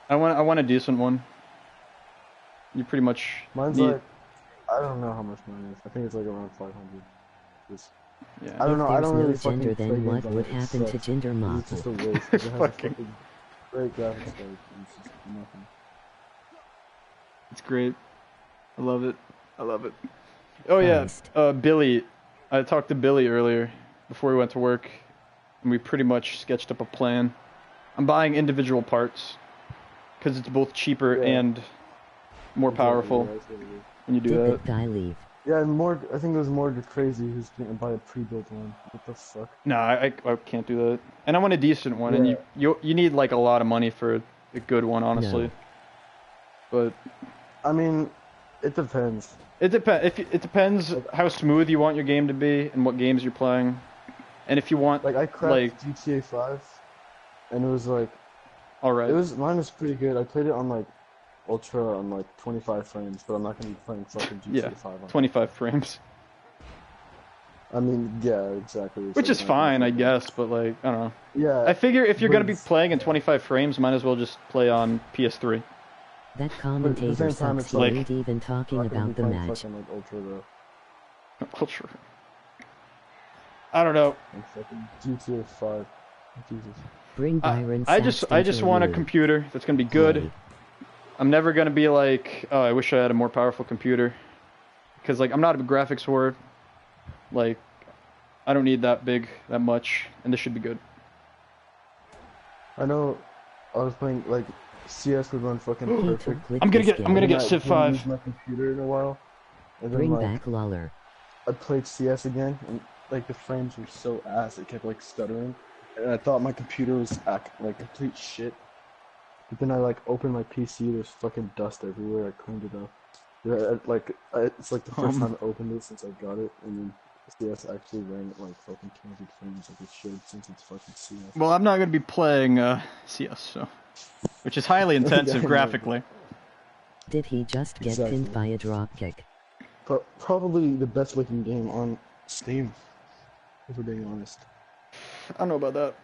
I want a decent one. You pretty much. Mine's like. I don't know how much mine is. I think it's like around 500. Yeah. I don't know. I don't really fucking gender, fucking then what would happen to gender model? It's just a waste. It has fucking great graphics card. It's just nothing. It's great. I love it. Oh yeah, Billy. I talked to Billy earlier before we went to work, and we pretty much sketched up a plan. I'm buying individual parts because it's both cheaper and more powerful when you do that. Guy leave. Yeah, and more. I think it was more crazy who's going to buy a pre-built one. What the fuck? No, I can't do that. And I want a decent one, and you need like a lot of money for a good one, honestly. No. But I mean, it depends. It depends how smooth you want your game to be and what games you're playing, and if you want like I cracked GTA 5, and it was like, all right. Mine was pretty good. I played it on like ultra on like 25 frames, but I'm not gonna be playing fucking GTA 5 on 25 frames. I mean, yeah, exactly. Which is fine, I guess, but like I don't know. Yeah. I figure if you're gonna be playing in 25 frames, might as well just play on PS3. That commentator sucks. He ain't even talking about the match. Like ultra though. Ultra. I don't know. Like fucking GTA 5. Jesus. Bring Byron. I just want a computer that's gonna be good. I'm never gonna be like, oh, I wish I had a more powerful computer, because like I'm not a graphics whore. Like, I don't need that much, and this should be good. I know. I was playing like CS would run fucking perfect. I'm gonna get Civ 5. Use my computer in a while. And then, Bring back Lawler. I played CS again, and like the frames were so ass, it kept like stuttering, and I thought my computer was like complete shit. But then I like opened my PC, there's fucking dust everywhere. I cleaned it up. Yeah, it's like the first time I opened it since I got it, and then CS actually ran at like fucking 200 frames like it should since it's fucking CS. Well, I'm not gonna be playing CS, so which is highly intensive graphically. Did he just get pinned by a dropkick? But probably the best looking game on Steam, if we're being honest. I don't know about that.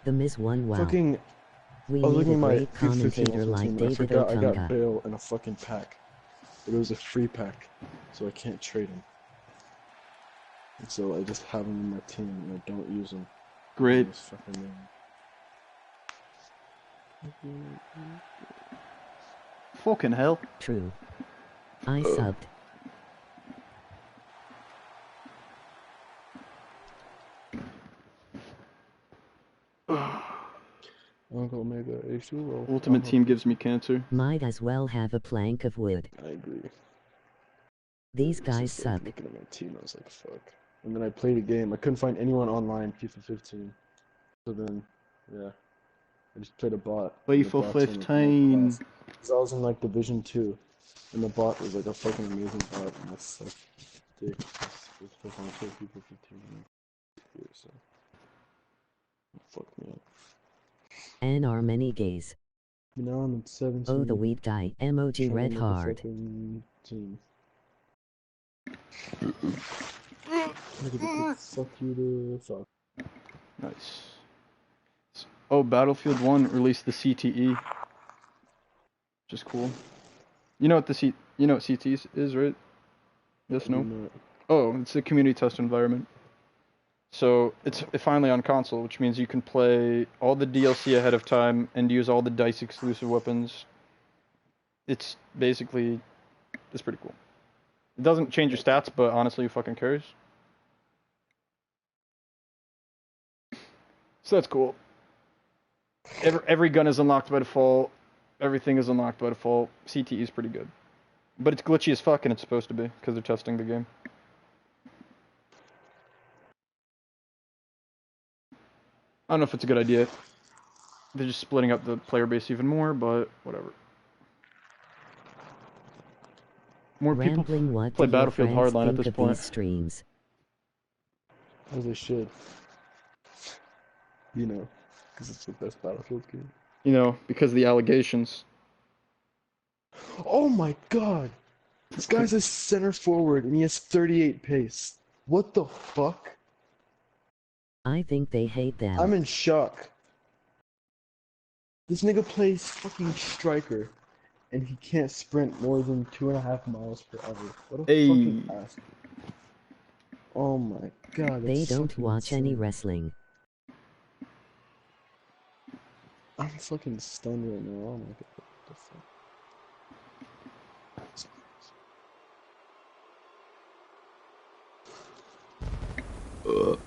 The Miz won well. Fucking, we need a great commentator like David Otunga. I got Bale in a fucking pack. But it was a free pack, so I can't trade him. And so I just have him in my team and I don't use him. Great. Fucking hell. True. I subbed. Uncle Omega H2O. Ultimate Team gives me cancer. Might as well have a plank of wood. I agree. These was guys just, like, suck. looking at my team, I was like, fuck. And then I played a game. I couldn't find anyone online, FIFA 15. So then, yeah, I just played a bot. And the FIFA bots were, like, my 15. class. 'Cause I was in like Division 2, and the bot was like a fucking amazing bot, and that's like dick. It's fucking play FIFA 15 here, so fuck me up. And are many gays. Now I'm in 17. Oh, the weed guy. Emoji trying red to make a hard. fucking team. Look at the quick fuck you to fuck. Nice. Oh, Battlefield 1 released the CTE. Which is cool. You know what CTE is, right? Yes, no? Oh, it's a community test environment. So it's finally on console, which means you can play all the DLC ahead of time and use all the DICE exclusive weapons. It's basically, it's pretty cool. It doesn't change your stats, but honestly, who fucking cares? So that's cool. Every gun is unlocked by default. Everything is unlocked by default. CTE is pretty good. But it's glitchy as fuck, and it's supposed to be, because they're testing the game. I don't know if it's a good idea. They're just splitting up the player base even more, but whatever. More people Rambling, what play do your Battlefield friends Hardline at think this of point. these streams? As they should. You know, because it's the best Battlefield game. You know, because of the allegations. Oh my god! This guy's a center forward and he has 38 pace. What the fuck? I think they hate them. I'm in shock. This nigga plays fucking striker and he can't sprint more than 2.5 miles per hour. What a fucking ass. Oh my god, They that's don't fucking watch any insane. wrestling. I'm fucking stunned right now. Oh my god, what the fuck?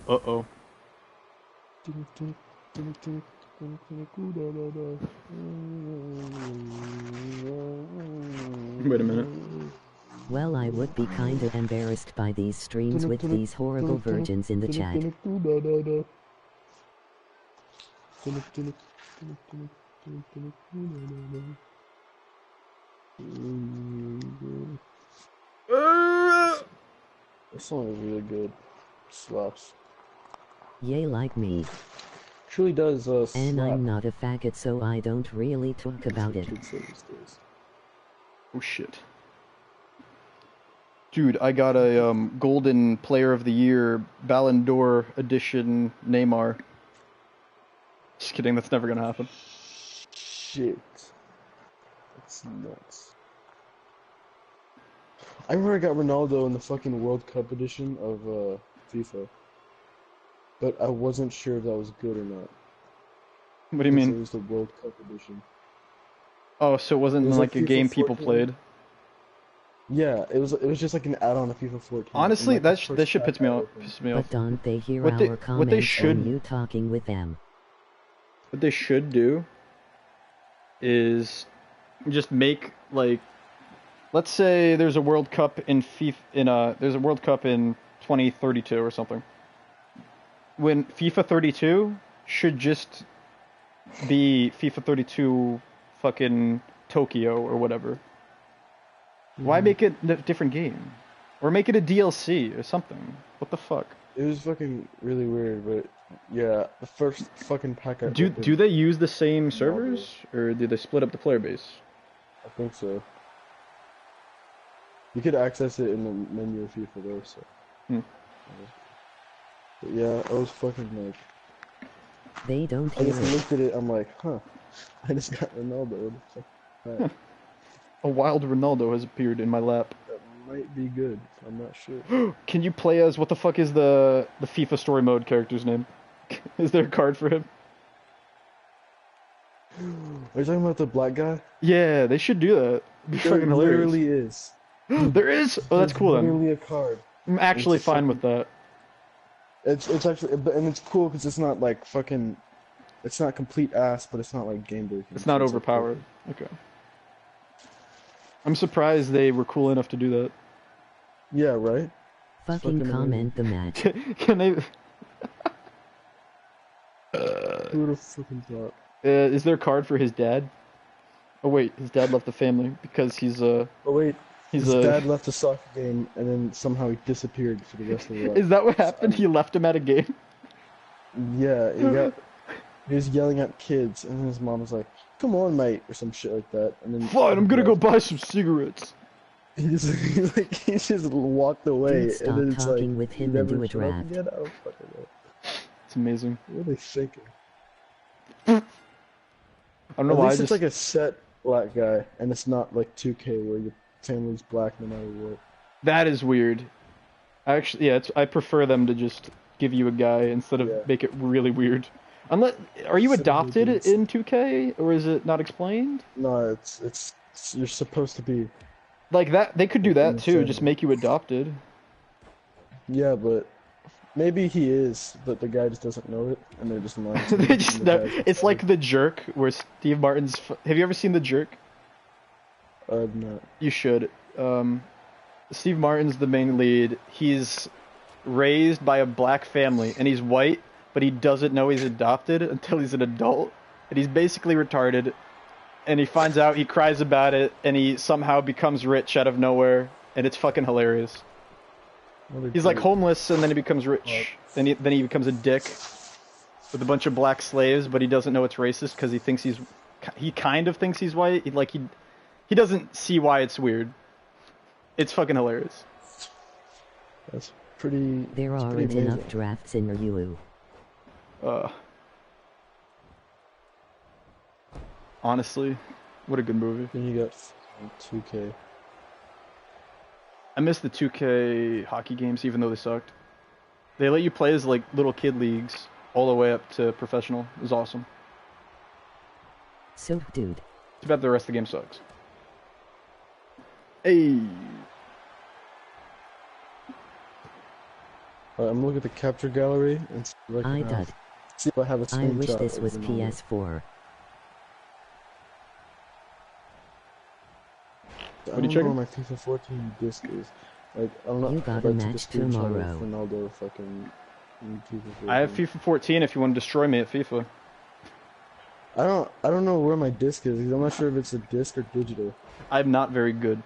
Uh-oh. Wait a minute. Well, I would be kinda embarrassed by these streams with these horrible virgins in the chat. This song is really good. Slaps. Yay, like me. Truly does slap. And I'm not a faggot, so I don't really talk about it. Oh shit. Dude, I got a Golden Player of the Year Ballon d'Or edition Neymar. Just kidding, that's never gonna happen. Shit. That's nuts. I remember I got Ronaldo in the fucking World Cup edition of FIFA. But I wasn't sure if that was good or not. What do you Because mean? it was the World Cup edition. Oh, so it wasn't It was like like a game FIFA people 14. played? Yeah, it was just like an add-on to FIFA 14. Honestly, And, like, that shit pisses me off. But don't they hear What our comments they should on you talking with them? What they should do is just make like, let's say there's a World Cup in there's a World Cup in 2032 or something. When FIFA 32 should just be FIFA 32 fucking Tokyo or whatever. Why make it a different game? Or make it a DLC or something. What the fuck? It was fucking really weird, but yeah, the first fucking pack I Do opened, they use the same servers or do they split up the player base? I think so. You could access it in the menu of FIFA though, so. But yeah, I was fucking like, They don't I hear just it. looked at it, I'm like, huh, I just got Ronaldo. What the fuck? A wild Ronaldo has appeared in my lap. That might be good. I'm not sure. Can you play as, what the fuck is the FIFA story mode character's name? Is there a card for him? Are you talking about the black guy? Yeah, they should do that. It'd be There fucking hilarious. literally is. There is? Oh, that's There's cool then. literally a card. I'm actually It's a fine with that. It's actually, and it's cool because it's not like fucking, it's not complete ass, but it's not like game breaking. It's not overpowered. Okay. I'm surprised they were cool enough to do that. Yeah, right? Fucking Fucking comment the match. Can they? Who would have fucking thought? Is there a card for his dad? Oh wait, his dad left the family because he's Oh wait, he's his dad left a soccer game and then somehow he disappeared for the rest of his life. Is that what So happened? He left him at a game. yeah, he was yelling at kids and then his mom was like, "Come on, mate," or some shit like that. And then Fine, I'm gonna go buy some cigarettes. he just he just walked away Dude, stop and then it's talking like with he him and never do a showed up draft. again? I don't fucking know. It's amazing. What are they thinking? I don't know At why. least it's like a set black guy and it's not like 2K where your family's black no matter what. That is weird. Actually, yeah, I prefer them to just give you a guy instead of Yeah. make it really weird. Unless, are you Instead of adopted making it- in 2K or is it not explained? No, it's you're supposed to be. Like that, they could do that too. Insane. Just make you adopted. Yeah, but maybe he is, but the guy just doesn't know it, and they're just lying to They him, just and the know, guy's it's like The Jerk, where Steve Martin's. Have you ever seen The Jerk? no. You should. Steve Martin's the main lead. He's raised by a black family, and he's white, but he doesn't know he's adopted until he's an adult, and he's basically retarded. And he finds out, he cries about it, and he somehow becomes rich out of nowhere, and it's fucking hilarious. He's like homeless, and then he becomes rich. Then he becomes a dick with a bunch of black slaves, but he doesn't know it's racist because he kind of thinks he's white. He doesn't see why it's weird. It's fucking hilarious. That's pretty. There that's aren't pretty amazing. enough drafts in RUW. Honestly, what a good movie. Then you got 2K. I miss the 2K hockey games, even though they sucked. They let you play as like little kid leagues all the way up to professional. It was awesome. So, dude. Too bad the rest of the game sucks. Hey. I'm looking at the capture gallery and see if I, can see if I have a I screenshot. wish this of was the number. PS4. I What are don't you know checking? where my FIFA 14 disc is. Like, I'm not. You got if a I took match screenshot of tomorrow. Ronaldo fucking in FIFA 14. I have FIFA 14 if you want to destroy me at FIFA. I don't know where my disc is because I'm not sure if it's a disc or digital. I'm not very good.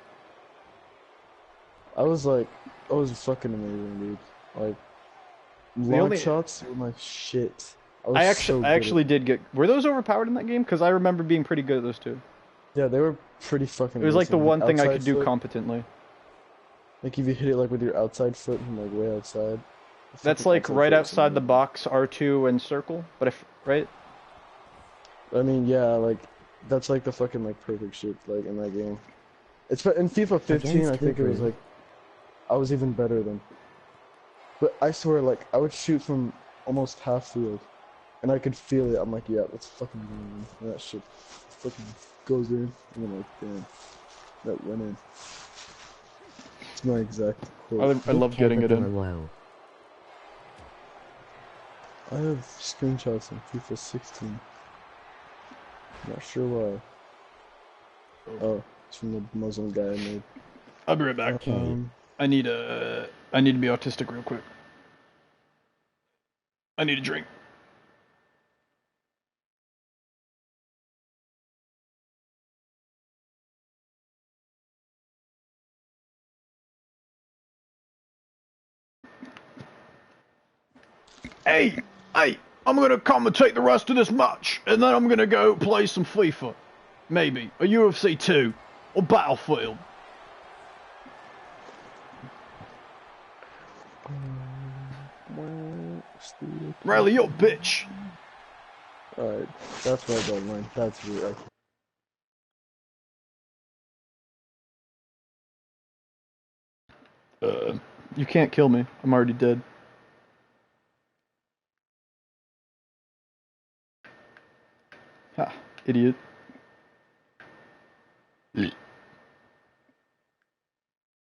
I was fucking amazing, dude. Like, The long only- shots were my shit. was I so good actually at- did get. Were those overpowered in that game? Because I remember being pretty good at those two. Yeah, they were pretty fucking. It was like the amazing. one thing I Outside could do foot, competently. Like if you hit it like with your outside foot and like way outside. the That's fucking like right foot was outside the amazing. box, R2 and circle. But right? I mean, yeah, like that's like the fucking like perfect shit like in that game. It's in FIFA 15. Against I think it was Cooper. like I was even better than. But I swear, like I would shoot from almost half field, and I could feel it. I'm like, yeah, let's fucking go in. And that shit fucking goes in, and I'm like, damn, that went in. It's my exact quote. I love getting it in. Low. I have screenshots in FIFA 16. Not sure why. Oh, it's from the Muslim guy I made. I'll be right back. Okay. I need to be autistic real quick. I need a drink. Hey, I'm gonna commentate the rest of this match, and then I'm gonna go play some FIFA. Maybe a UFC 2 or Battlefield. Riley, you're a bitch. Alright, that's right on mine. That's weird. You can't kill me. I'm already dead. Ha, idiot.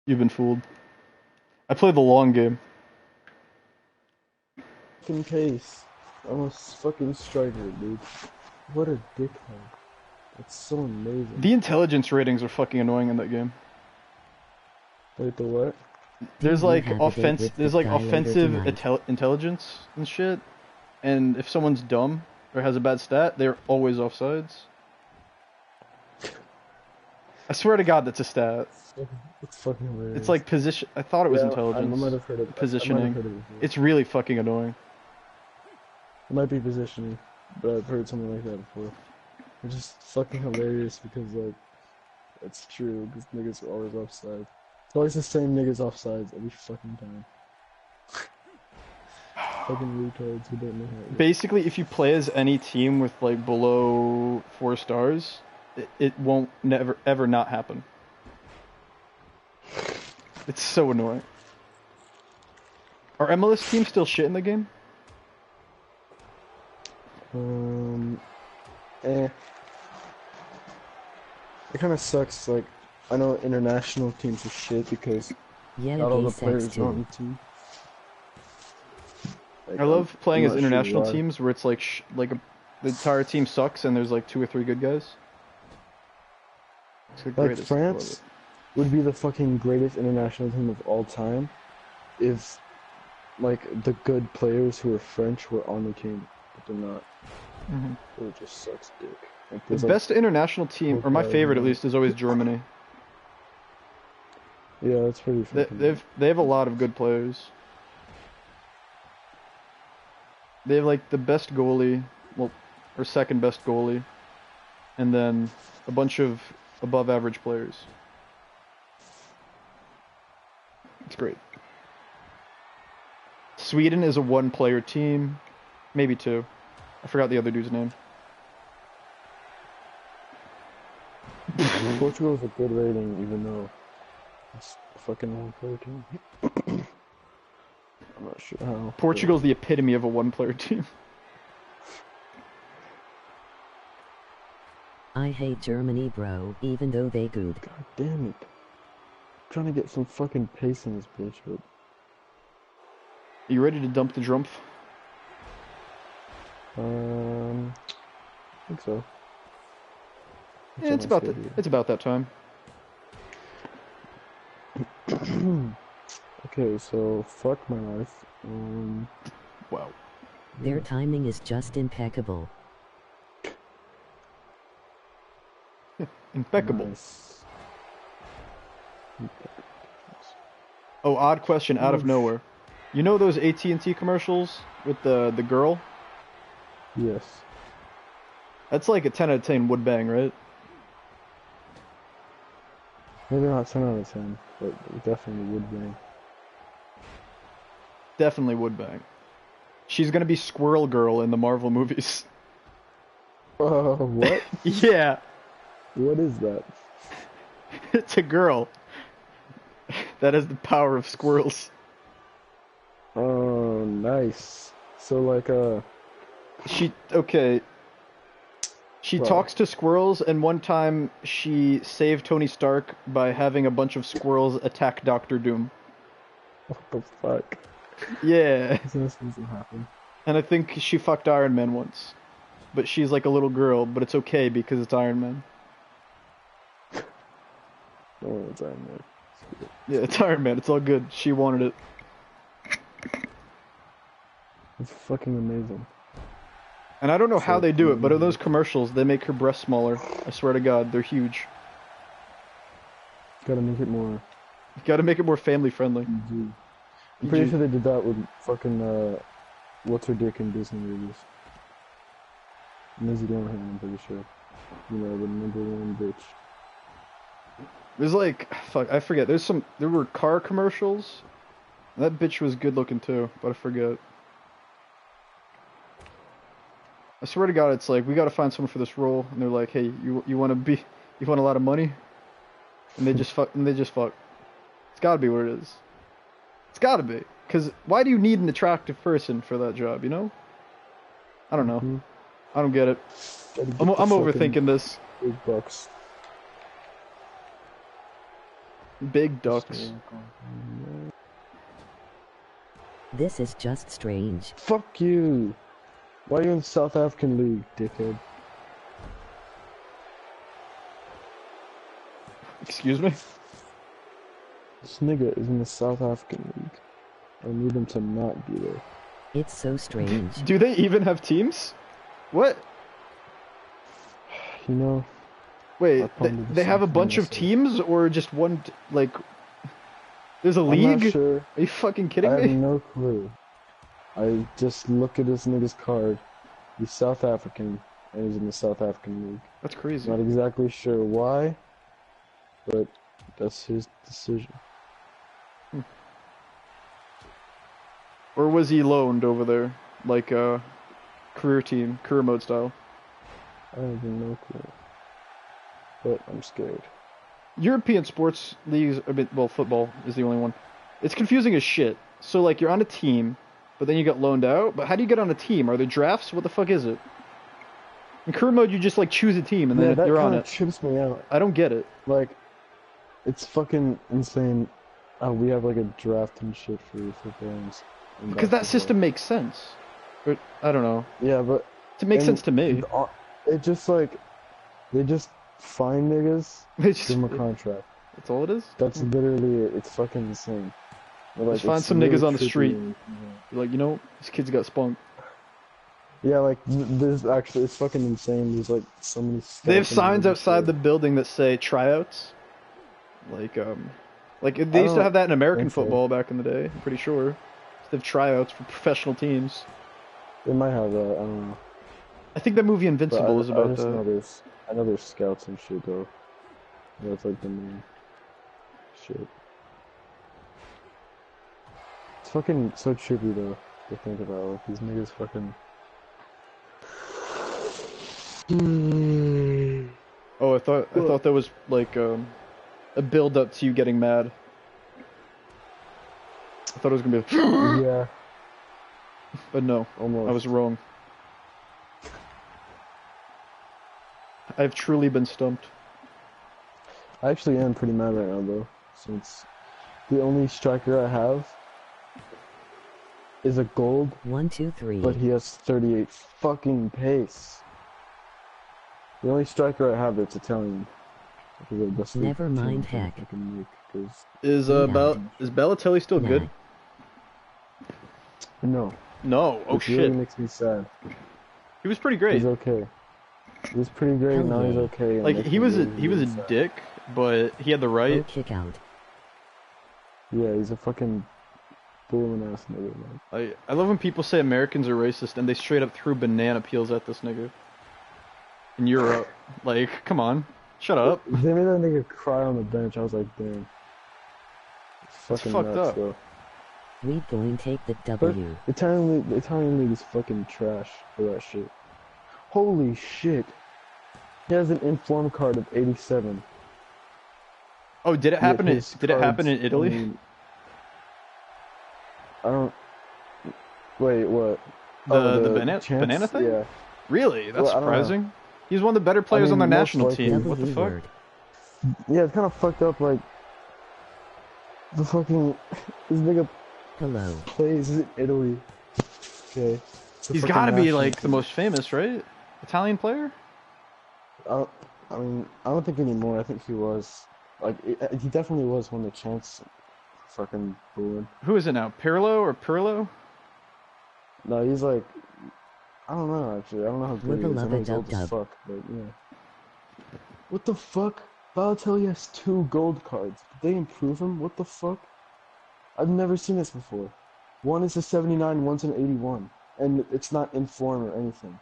You've been fooled. I play the long game. Fucking pace. I'm a fucking striker, dude. What a dickhead. That's so amazing. The intelligence ratings are fucking annoying in that game. Wait, the what? there's you like have a date with there's the like guy later offensive tonight? intelligence and shit. And if someone's dumb or has a bad stat, they're always offsides. I swear to God, that's a stat. It's fucking hilarious. It's like position. I thought it was Yeah, intelligence. I might have heard of Positioning. I might have heard of it before. It's really fucking annoying. It might be positioning, but I've heard something like that before. It's just fucking hilarious because, like, it's true, because niggas are always offside. It's always the same niggas offsides every fucking time. Fucking retards who don't know how. Basically, if you play as any team with like below 4 stars, it won't never ever not happen. It's so annoying. Are MLS teams still shit in the game? Eh. It kind of sucks. Like, I know international teams are shit because Yeah, not all gay the sex players are on too. the team. Like, I love playing I'm as not sure international why. teams where it's like the entire team sucks and there's like 2 or 3 good guys. It's the Like, greatest. I love France it. would be the fucking greatest international team of all time if, like, the good players who are French were on the team, but they're not. It just sucks dick. Like, The there's, like, best international team, or my Coca favorite at and- least, is always Germany. Yeah, that's pretty fucking. They have a lot of good players. They have like the best goalie, well, or second best goalie, and then a bunch of above average players. It's great. Sweden is a 1-player team, maybe 2. I forgot the other dude's name. Portugal is a good rating, even though it's a fucking one-player team. I'm not sure how. Portugal's the epitome of a 1-player team. I hate Germany, bro, even though they good. God damn it. I'm trying to get some fucking pace in this bitch, but. Are you ready to dump the drumpf? I think so. Yeah, it's about that time. Okay, so fuck my life. Wow. Their timing is just impeccable. Impeccable. Nice. Oh, odd question out of Oof. nowhere. You know those AT&T commercials with the girl? Yes. That's like a 10 out of 10 would bang, right? Maybe not 10 out of 10, but it definitely would bang. Definitely would bang. She's gonna be Squirrel Girl in the Marvel movies. What? Yeah, What is that? it's a girl that has the power of squirrels. Oh, nice. So, like, She Wow. talks to squirrels, and one time she saved Tony Stark by having a bunch of squirrels attack Doctor Doom. what the fuck? Yeah, This doesn't happen. and I think she fucked Iron Man once. But she's like a little girl, but it's okay because it's Iron Man. Oh, it's Iron Man. Yeah, it's Iron Man, it's all good. She wanted it. It's fucking amazing. And I don't know how So they do it, but in cool. those commercials, they make her breasts smaller. I swear to God, they're huge. Gotta make it more You gotta make it more family friendly. PG. I'm pretty PG. sure they did that with fucking, what's her dick in Disney movies. Lizzie Lohan, I'm pretty sure. You know, the #1 bitch. There's like, fuck, I forget. There were car commercials. That bitch was good looking too, but I forget. I swear to God, it's like, we gotta find someone for this role, and they're like, hey, you want a lot of money? And they just fuck. It's gotta be what it is. It's gotta be. Cause why do you need an attractive person for that job, you know? I don't know. Mhm. I don't get it. Gotta get I'm the overthinking this. Big bucks. Big ducks. This is just strange. Fuck you! Why are you in the South African League, dickhead? Excuse me? This nigga is in the South African League. I need him to not be there. It's so strange. Do they even have teams? What? You know, Wait, I pondered the they have a same thing bunch of myself. teams or just one, like... There's a I'm league? not sure. Are you fucking I kidding have me? no clue. I just look at this nigga's card. He's South African, and he's in the South African League. That's crazy. Not exactly sure why, but that's his decision. Or was he loaned over there? Like, career team, career mode style? I have no clue. But I'm scared. European sports leagues, well, football is the only one. It's confusing as shit. So, like, you're on a team, but then you get loaned out. But how do you get on a team? Are there drafts? What the fuck is it? In career mode, you just, like, choose a team, and then that you're on kinda it. trips me out. I don't get it. Like, it's fucking insane. We have like a draft and shit for football and Because that basketball. system makes sense. Or, I don't know. Yeah, but It makes and sense to me. It just like they just find niggas, It's give them a contract. That's all it is? That's literally it. It's fucking insane. But, like, Just find it's some really niggas on the trippy street. and- You're like, you know, this kid's got spunk. Yeah, like there's actually it's fucking insane. There's like so many. They have skeletons signs and outside shit. the building that say tryouts. Like they used to have that in American think so. football back in the day. I'm pretty sure. They have tryouts for professional teams. They might have that. I don't know. I think that movie But Invincible is I about just that. I know there's scouts and shit though. That's like the main shit. It's fucking so trippy though to think about. Like these niggas fucking. Oh, I thought that was like a build up to you getting mad. I thought it was gonna be, Yeah, but no, almost. I was wrong. I've truly been stumped. I actually am pretty mad right now though, since the only striker I have is a gold, 1, 2, 3. but he has 38 fucking pace. The only striker I have that's Italian. That's the Never team mind, I'm trying to heck. fucking make, 'cause- Is Yeah. Is Balotelli still Nah. good? No. No. Oh Which really shit. makes me sad. He was pretty great. He's okay. He was pretty great. Hell Now he's yeah. okay. and Like makes he me was really, he was a really sad. dick, but he had the Go right. kick out. Yeah, he's a fucking bullying ass nigga, man. I love when people say Americans are racist and they straight up threw banana peels at this nigga. In Europe, like, come on, shut up. They made that nigga cry on the bench. I was like, damn. It's That's fucking fucked nuts, up. though. We going take the But W. the Italian league is fucking trash for that shit. Holy shit. He has an inform card of 87. Oh, did it Yet happen? his Did it happen in cards Italy? only- I don't. Wait, what? The chance? banana thing? Yeah. Really? That's Well, I don't know. surprising. He's one of the better players on their most national likely. team. What the W fuck? word. Yeah, it's kind of fucked up. Like the fucking this nigga Hello. plays in Italy. Okay. It's a He's fucking got to be national like the team. most famous, right? Italian player? I mean, I don't think anymore. I think he was. Like, he definitely was when the chance fucking booing. Who is it now? Pirlo or Pirlo? No, he's like. I don't know, actually. I don't know how good he is. I know he's old as fuck, but yeah. What the fuck? Balotelli has 2 gold cards. Did they improve him? What the fuck? I've never seen this before. One is a 79, one's an 81. And it's not in form or anything.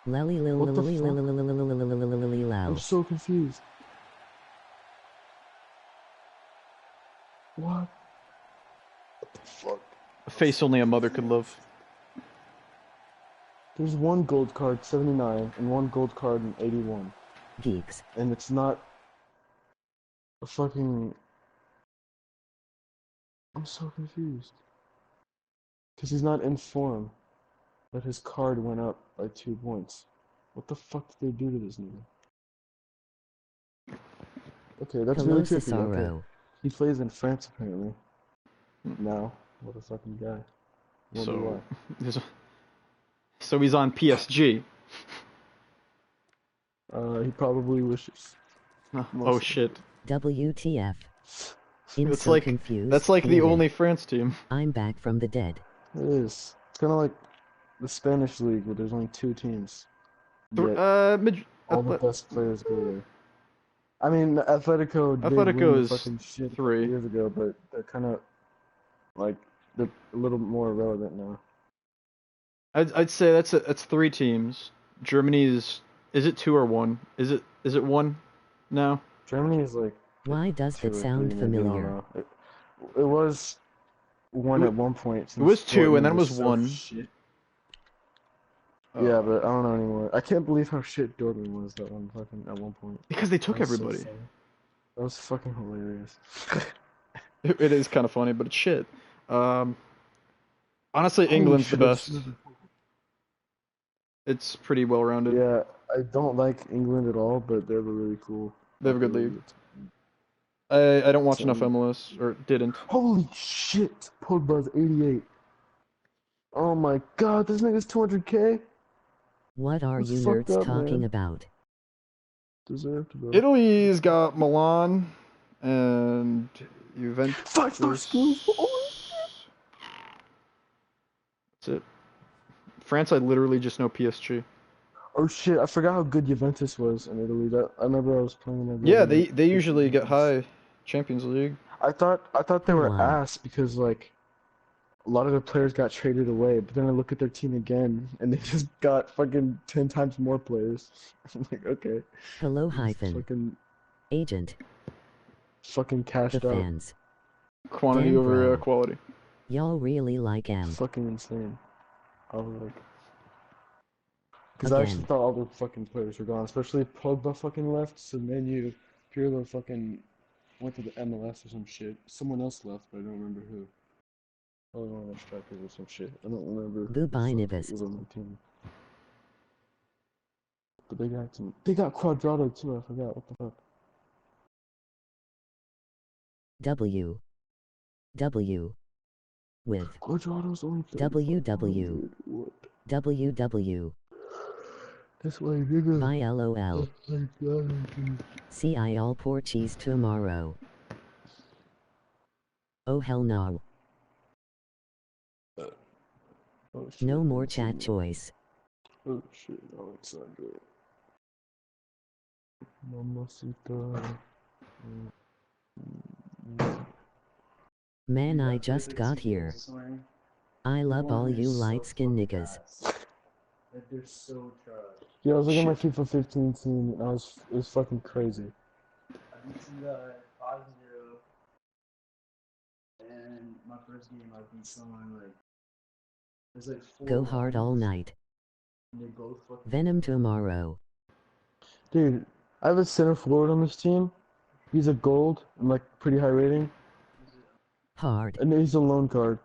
Lally lil What the lily fuck? lily I'm low. so confused. What? What the fuck? A face only a mother could love. There's one gold card, 79, and one gold card in 81. Geeks. And it's not a fucking... I'm so confused. Because he's not in form, but his card went up by 2 points. What the fuck did they do to this nigga? Okay, that's Hello really trippy. Okay. Cesaro. He plays in France apparently. Now, what a fucking guy. Wonder So, why. so he's on PSG. He probably wishes. Oh Mostly. shit. WTF. I'm That's so like confused. that's like the only France team. I'm back from the dead. It is. It's kind of like the Spanish league where there's only 2 teams. Yet all the best players go there. I mean, Atletico did Atletico win the is fucking shit 3. years ago, but they're kind of like they're a little more relevant now. I'd say that's 3 teams. Germany's is it 2 or 1? Is it 1 now? Germany is like Why does 2 that or sound 3, maybe, I don't familiar? know. It was 1 at one point. It was Since 2 and Dortmund then it was so 1. shit. Yeah, but I don't know anymore. I can't believe how shit Dortmund was at one point. Because they took That was so everybody. funny. That was fucking hilarious. It is kind of funny, but it's shit. Honestly, Holy England's the shit, best. It's pretty well rounded. Yeah, I don't like England at all, but they're really cool. They have a good Really league. good. I don't watch So- enough MLS, or didn't. Holy shit! Pogba's 88. Oh my god, this nigga's 200k? What are That's you fucked nerds up, talking man. about? Deserved, bro. Italy's got Milan and Juventus. 5-star schools? Holy That's it. France, I literally just know PSG. Oh shit, I forgot how good Juventus was in Italy. I remember I was playing them. Yeah, they usually get high Champions League. I thought they Who were won? ass because like a lot of their players got traded away, but then I look at their team again and they just got fucking 10 times more players. I'm like, okay. Hello Just hyphen. Agent. fucking The cashed out. fans. Quantity Damn, over bro. quality. Y'all really like him. Fucking insane. I was like, because I actually Again. thought all the fucking players were gone, especially Pogba fucking left, so Menu, Pirlo fucking went to the MLS or some shit. Someone else left, but I don't remember who. Oh, no, that's strikers or some shit. I don't remember who the Goodbye, fuck Nivis. was on the team. But they got Quadrado too. I forgot what the fuck. W. With. Quadrado's only WW. What? WW. That's why nigga. By LOL. See I all Portuguese tomorrow. Oh hell no. Oh, shit, No more Alexandra. chat choice. Oh shit, Alexandra. Mamacita. Man, I just got here. I love all you light-skinned niggas. They're so trash. Yeah, I was looking at my FIFA 15 team and it was fucking crazy. I beat some guy 5-0, and my first game I beat someone like there's like 4 Go hard all lines, night. and they both fucking Venom tomorrow. Dude, I have a center forward on this team. He's a gold and like pretty high rating. Hard. And he's a loan card.